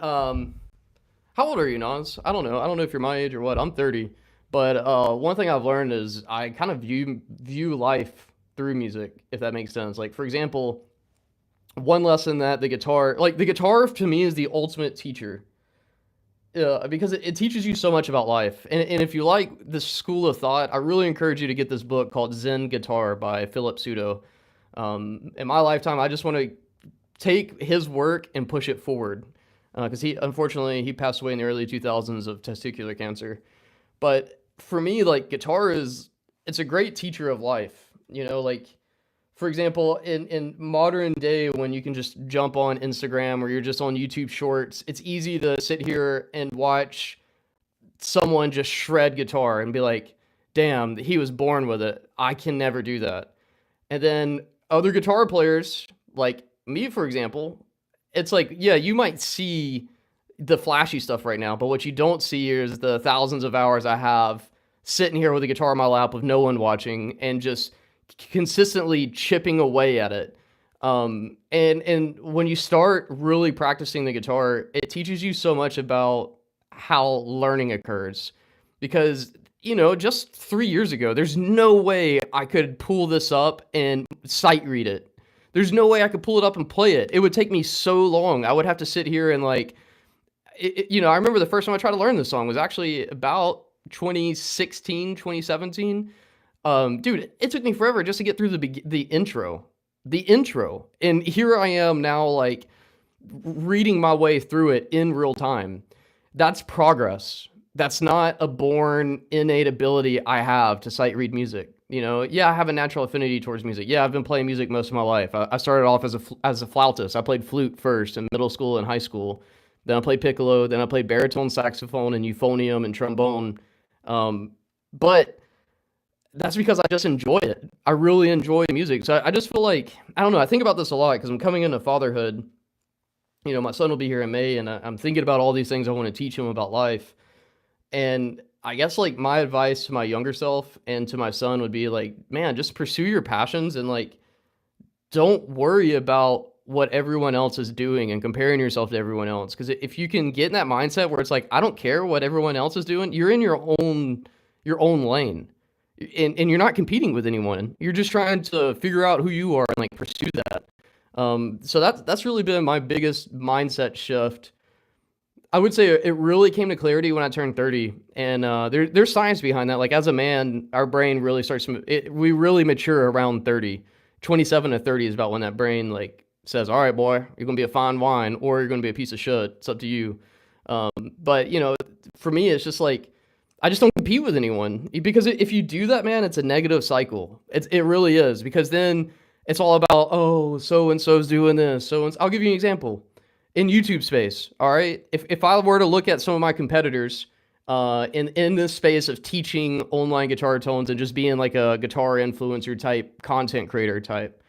how old are you, Nas? I don't know. I don't know if you're my age or what. I'm 30. But one thing I've learned is I kind of view life through music, if that makes sense. For example, one lesson that the guitar to me is the ultimate teacher. Because it teaches you so much about life. And if you like this school of thought, I really encourage you to get this book called Zen Guitar by Philip Pseudo. In my lifetime, I just want to take his work and push it forward. Because unfortunately, he passed away in the early 2000s of testicular cancer. But for me, guitar it's a great teacher of life. For example, in modern day, when you can just jump on Instagram or you're just on YouTube Shorts, it's easy to sit here and watch someone just shred guitar and be like, damn, he was born with it. I can never do that. And then other guitar players, like me, for example, it's yeah, you might see the flashy stuff right now, but what you don't see is the thousands of hours I have sitting here with a guitar in my lap with no one watching and just consistently chipping away at it. And when you start really practicing the guitar, it teaches you so much about how learning occurs. Because, just 3 years ago, there's no way I could pull this up and sight read it. There's no way I could pull it up and play it. It would take me so long. I would have to sit here and like, I remember the first time I tried to learn this song was actually about 2016, 2017. Dude, it took me forever just to get through the intro, and here I am now, like reading my way through it in real time. That's progress. That's not a born innate ability I have to sight read music. Yeah, I have a natural affinity towards music. Yeah, I've been playing music most of my life. I started off as a flautist. I played flute first in middle school and high school. Then I played piccolo. Then I played baritone saxophone and euphonium and trombone. But that's because I just enjoy it. I really enjoy music. So I just feel like, I don't know, I think about this a lot because I'm coming into fatherhood. My son will be here in May, and I'm thinking about all these things I want to teach him about life. And I guess like my advice to my younger self and to my son would be like, man, just pursue your passions and like, don't worry about what everyone else is doing and comparing yourself to everyone else. Because if you can get in that mindset where it's like, I don't care what everyone else is doing, you're in your own lane. And you're not competing with anyone. You're just trying to figure out who you are and like pursue that. So that's really been my biggest mindset shift. I would say it really came to clarity when I turned 30, and there's science behind that. Like as a man, our brain really we really mature around 30. 27 to 30 is about when that brain like says, all right, boy, you're gonna be a fine wine, or you're gonna be a piece of shit. It's up to you. But for me, it's just like, I just don't compete with anyone, because if you do that, man, it's a negative cycle. It really is, because then it's all about, oh, so and so's doing this. I'll give you an example in YouTube space. All right, if I were to look at some of my competitors in this space of teaching online guitar tones and just being like a guitar influencer type content creator type,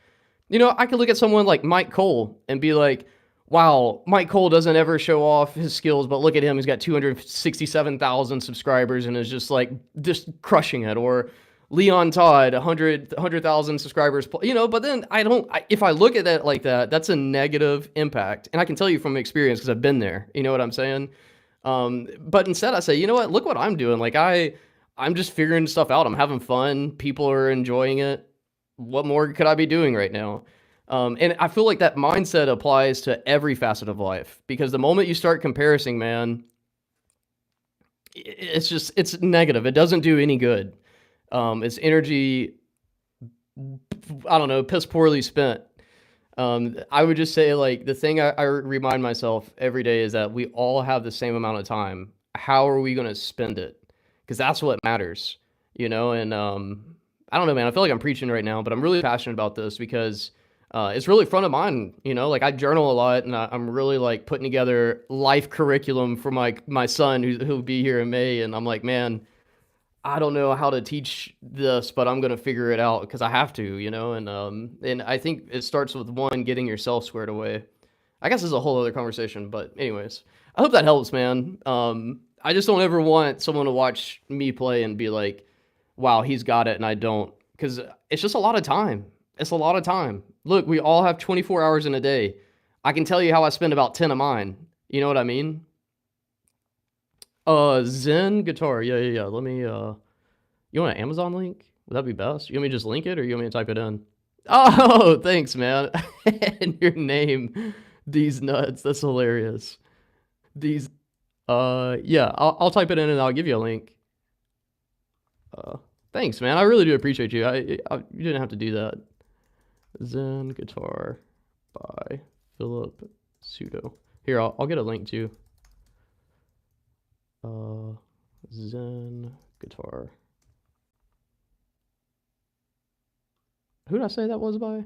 I could look at someone like Mike Cole and be like, wow, Mike Cole doesn't ever show off his skills, but look at him. He's got 267,000 subscribers and is just crushing it. Or Leon Todd, 100,000 subscribers, but then if I look at that like that, that's a negative impact. And I can tell you from experience because I've been there, you know what I'm saying? But instead I say, you know what, look what I'm doing. Like I'm just figuring stuff out. I'm having fun. People are enjoying it. What more could I be doing right now? And I feel like that mindset applies to every facet of life, because the moment you start comparing, man, it's negative. It doesn't do any good. It's energy, I don't know, piss poorly spent. I would just say, like, the thing I remind myself every day is that we all have the same amount of time. How are we going to spend it? Because that's what matters, and I don't know, man, I feel like I'm preaching right now, but I'm really passionate about this because it's really front of mind, like I journal a lot, and I'm really like putting together life curriculum for my son who'll be here in May. And I'm like, man, I don't know how to teach this, but I'm going to figure it out because I have to, and I think it starts with one, getting yourself squared away. I guess it's a whole other conversation, but anyways, I hope that helps, man. I just don't ever want someone to watch me play and be like, wow, he's got it and I don't, because it's just a lot of time. It's a lot of time. Look, we all have 24 hours in a day. I can tell you how I spend about 10 of mine. You know what I mean? Zen guitar. Yeah. Let me, you want an Amazon link? Would that be best? You want me to just link it, or you want me to type it in? Oh, thanks, man. And your name, These Nuts. That's hilarious. These, yeah, I'll type it in and I'll give you a link. Thanks, man. I really do appreciate you. You didn't have to do that. Zen Guitar by Philip Pseudo. Here, I'll get a link too. Zen Guitar. Who did I say that was by?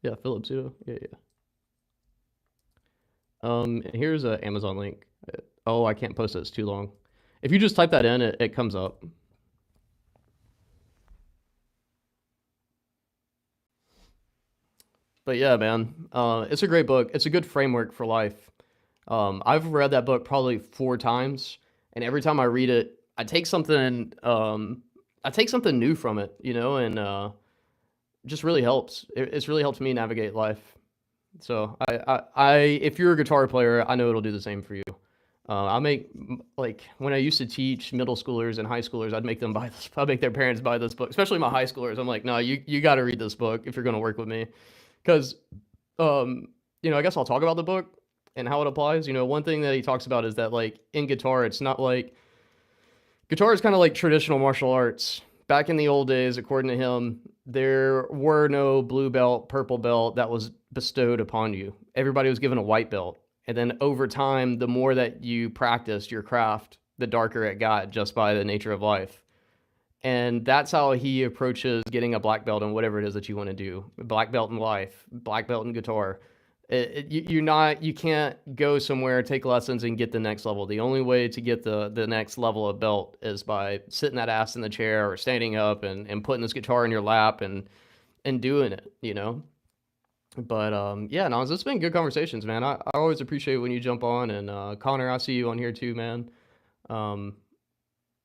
Yeah, Philip Pseudo. Yeah. Here's an Amazon link. Oh, I can't post it. It's too long. If you just type that in, it comes up. But yeah, man, it's a great book. It's a good framework for life. I've read that book probably 4 times, and every time I read it, I take something new from it, and just really helps. It's really helped me navigate life. So if you're a guitar player, I know it'll do the same for you. I make, like, when I used to teach middle schoolers and high schoolers, I'd make their parents buy this book, especially my high schoolers. I'm like, no, you got to read this book if you're going to work with me. Because, I guess I'll talk about the book and how it applies. One thing that he talks about is that, like, in guitar, it's not like guitar is kind of like traditional martial arts. Back in the old days, according to him, there were no blue belt, purple belt that was bestowed upon you. Everybody was given a white belt. And then over time, the more that you practiced your craft, the darker it got just by the nature of life. And that's how he approaches getting a black belt in whatever it is that you want to do. Black belt in life, black belt in guitar. You can't go somewhere, take lessons, and get the next level. The only way to get the next level of belt is by sitting that ass in the chair or standing up and putting this guitar in your lap and doing it. But yeah, no, it's been good conversations, man. I always appreciate when you jump on, and Connor, I see you on here too, man.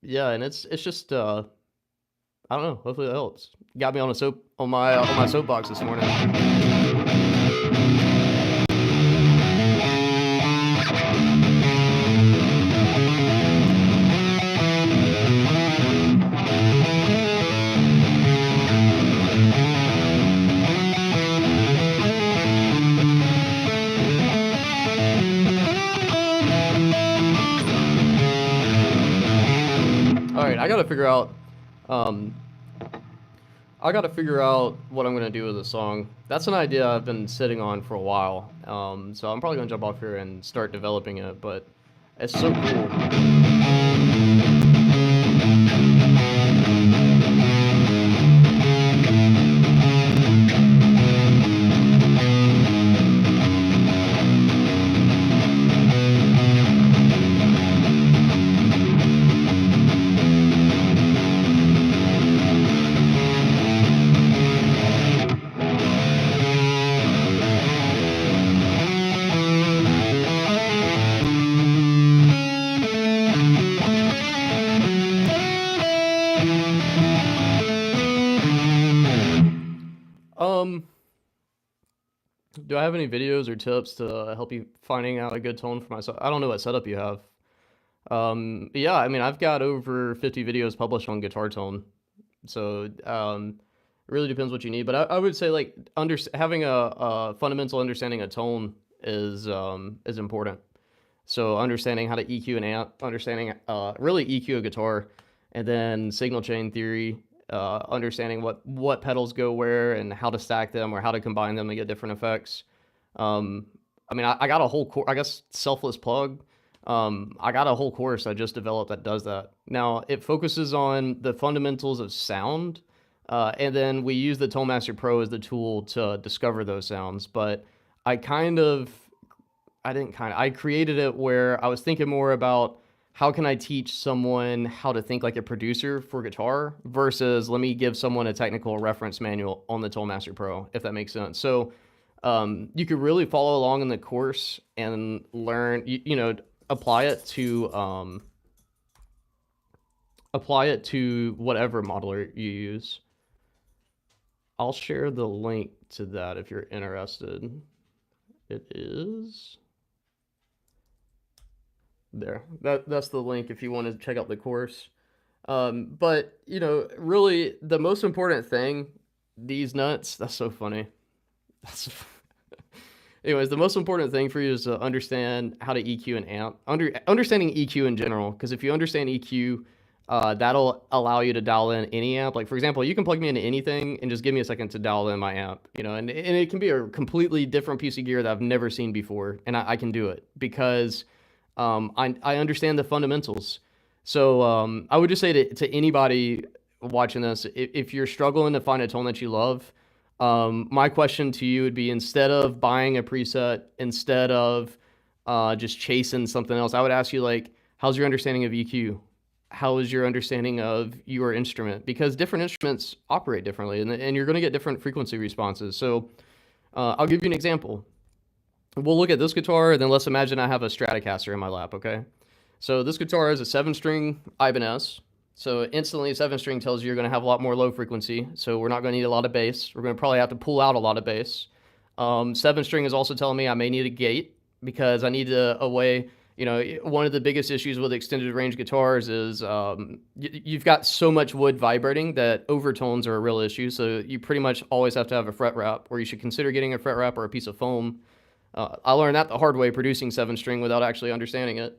Yeah, and it's just I don't know. Hopefully that helps. Got me on my soapbox this morning. All right, I gotta figure out what I'm gonna do with this song. That's an idea I've been sitting on for a while. So I'm probably gonna jump off here and start developing it, but it's so cool. Do I have any videos or tips to help you finding out a good tone for myself? I don't know what setup you have. Yeah, I mean, I've got over 50 videos published on guitar tone. So, it really depends what you need. But I would say, like, having a fundamental understanding of tone is important. So understanding how to EQ an amp, understanding really EQ a guitar, and then signal chain theory, understanding what pedals go where and how to stack them or how to combine them to get different effects. I mean, I got a whole I guess selfless plug. I got a whole course I just developed that does that. Now it focuses on the fundamentals of sound, and then we use the ToneMaster Pro as the tool to discover those sounds. But I created it where I was thinking more about how can I teach someone how to think like a producer for guitar versus let me give someone a technical reference manual on the ToneMaster Pro, if that makes sense. So you could really follow along in the course and learn, apply it to whatever modeler you use. I'll share the link to that if you're interested. It is there. That's the link if you want to check out the course. But really the most important thing, these nuts, that's so funny. Anyways, the most important thing for you is to understand how to EQ an amp. Understanding EQ in general, because if you understand EQ, that'll allow you to dial in any amp. Like, for example, you can plug me into anything and just give me a second to dial in my amp, and it can be a completely different piece of gear that I've never seen before, and I can do it because I understand the fundamentals. So I would just say to anybody watching this, if you're struggling to find a tone that you love, my question to you would be, instead of buying a preset, instead of just chasing something else, I would ask you, like, how's your understanding of EQ? How is your understanding of your instrument? Because different instruments operate differently, and you're going to get different frequency responses. So I'll give you an example. We'll look at this guitar, and then let's imagine I have a Stratocaster in my lap, okay? So this guitar is a 7-string Ibanez. So instantly, 7-string tells you you're going to have a lot more low frequency, so we're not going to need a lot of bass. We're going to probably have to pull out a lot of bass. 7-string is also telling me I may need a gate because I need a way, You know, one of the biggest issues with extended range guitars is you've got so much wood vibrating that overtones are a real issue. So you pretty much always have to have a fret wrap, or you should consider getting a fret wrap or a piece of foam. I learned that the hard way producing 7-string without actually understanding it.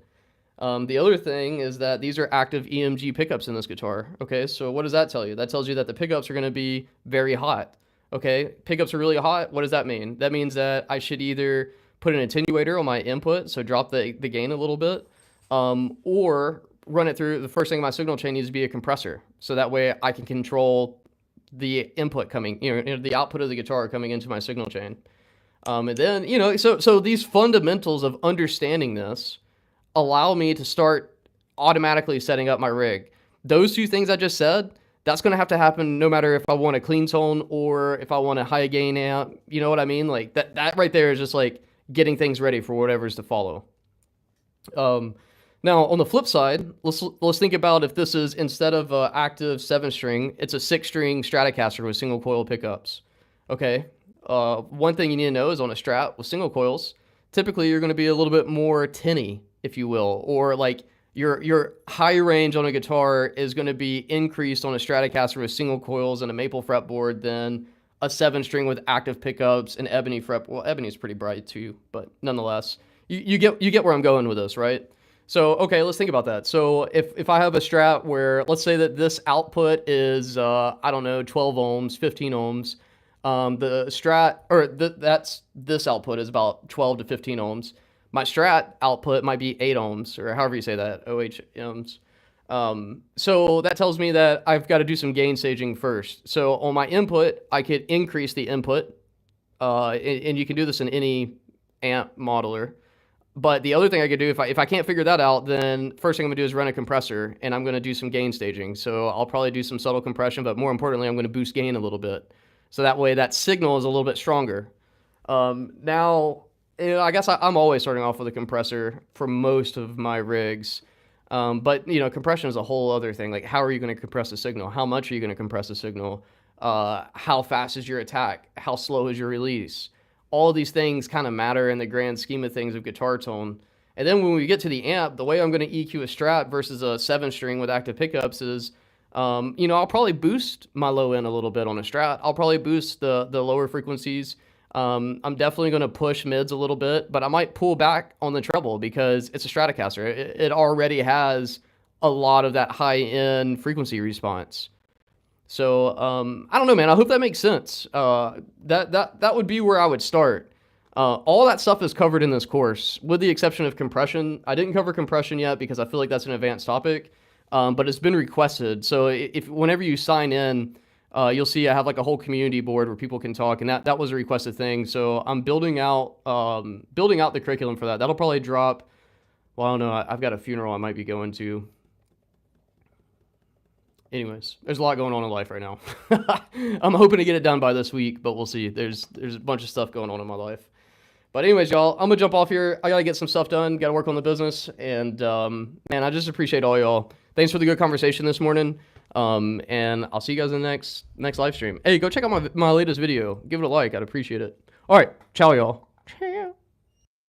The other thing is that these are active EMG pickups in this guitar. Okay, so what does that tell you? That tells you that the pickups are going to be very hot. Okay, pickups are really hot. What does that mean? That means that I should either put an attenuator on my input, so drop the gain a little bit, or run it through. The first thing in my signal chain needs to be a compressor, so that way I can control the input coming, the output of the guitar coming into my signal chain. And then, so these fundamentals of understanding this allow me to start automatically setting up my rig. Those two things I just said, that's going to have to happen no matter if I want a clean tone or if I want a high gain amp. You know what I mean? Like that right there is just like getting things ready for whatever's to follow. Now on the flip side, let's think about if this is, instead of an active 7-string, it's a 6-string Stratocaster with single coil pickups. Okay. One thing you need to know is on a Strat with single coils, typically you're going to be a little bit more tinny, if you will, or like your high range on a guitar is going to be increased on a Stratocaster with single coils and a maple fretboard than a 7-string with active pickups and ebony fret. Well, ebony is pretty bright too, but nonetheless, you get where I'm going with this, right? So, okay, let's think about that. So if I have a Strat where, let's say that this output is, I don't know, 12 ohms, 15 ohms, the Strat, or this output is about 12 to 15 ohms. My Strat output might be 8 ohms, or however you say that, ohms. So that tells me that I've got to do some gain staging first. So on my input, I could increase the input, and you can do this in any amp modeler. But the other thing I could do, if I can't figure that out, then first thing I'm going to do is run a compressor, and I'm going to do some gain staging. So I'll probably do some subtle compression, but more importantly, I'm going to boost gain a little bit. So that way that signal is a little bit stronger. Now, I guess I'm always starting off with a compressor for most of my rigs. But, compression is a whole other thing. Like, how are you going to compress a signal? How much are you going to compress a signal? How fast is your attack? How slow is your release? All these things kind of matter in the grand scheme of things of guitar tone. And then when we get to the amp, the way I'm going to EQ a Strat versus a 7-string with active pickups is, I'll probably boost my low end a little bit on a Strat. I'll probably boost the lower frequencies. I'm definitely going to push mids a little bit, but I might pull back on the treble because it's a Stratocaster. It already has a lot of that high-end frequency response. So, I don't know, man. I hope that makes sense. That would be where I would start. All that stuff is covered in this course, with the exception of compression. I didn't cover compression yet because I feel like that's an advanced topic, but it's been requested. So whenever you sign in, you'll see I have like a whole community board where people can talk, and that was a requested thing. So I'm building out the curriculum for that. That'll probably drop. Well, I don't know. I've got a funeral I might be going to. Anyways, there's a lot going on in life right now. I'm hoping to get it done by this week, but we'll see. There's a bunch of stuff going on in my life. But anyways, y'all, I'm gonna jump off here. I gotta get some stuff done. Gotta work on the business, and man, I just appreciate all y'all. Thanks for the good conversation this morning. And I'll see you guys in the next live stream. Hey, go check out my latest video. Give it a like. I'd appreciate it. All right, ciao, y'all.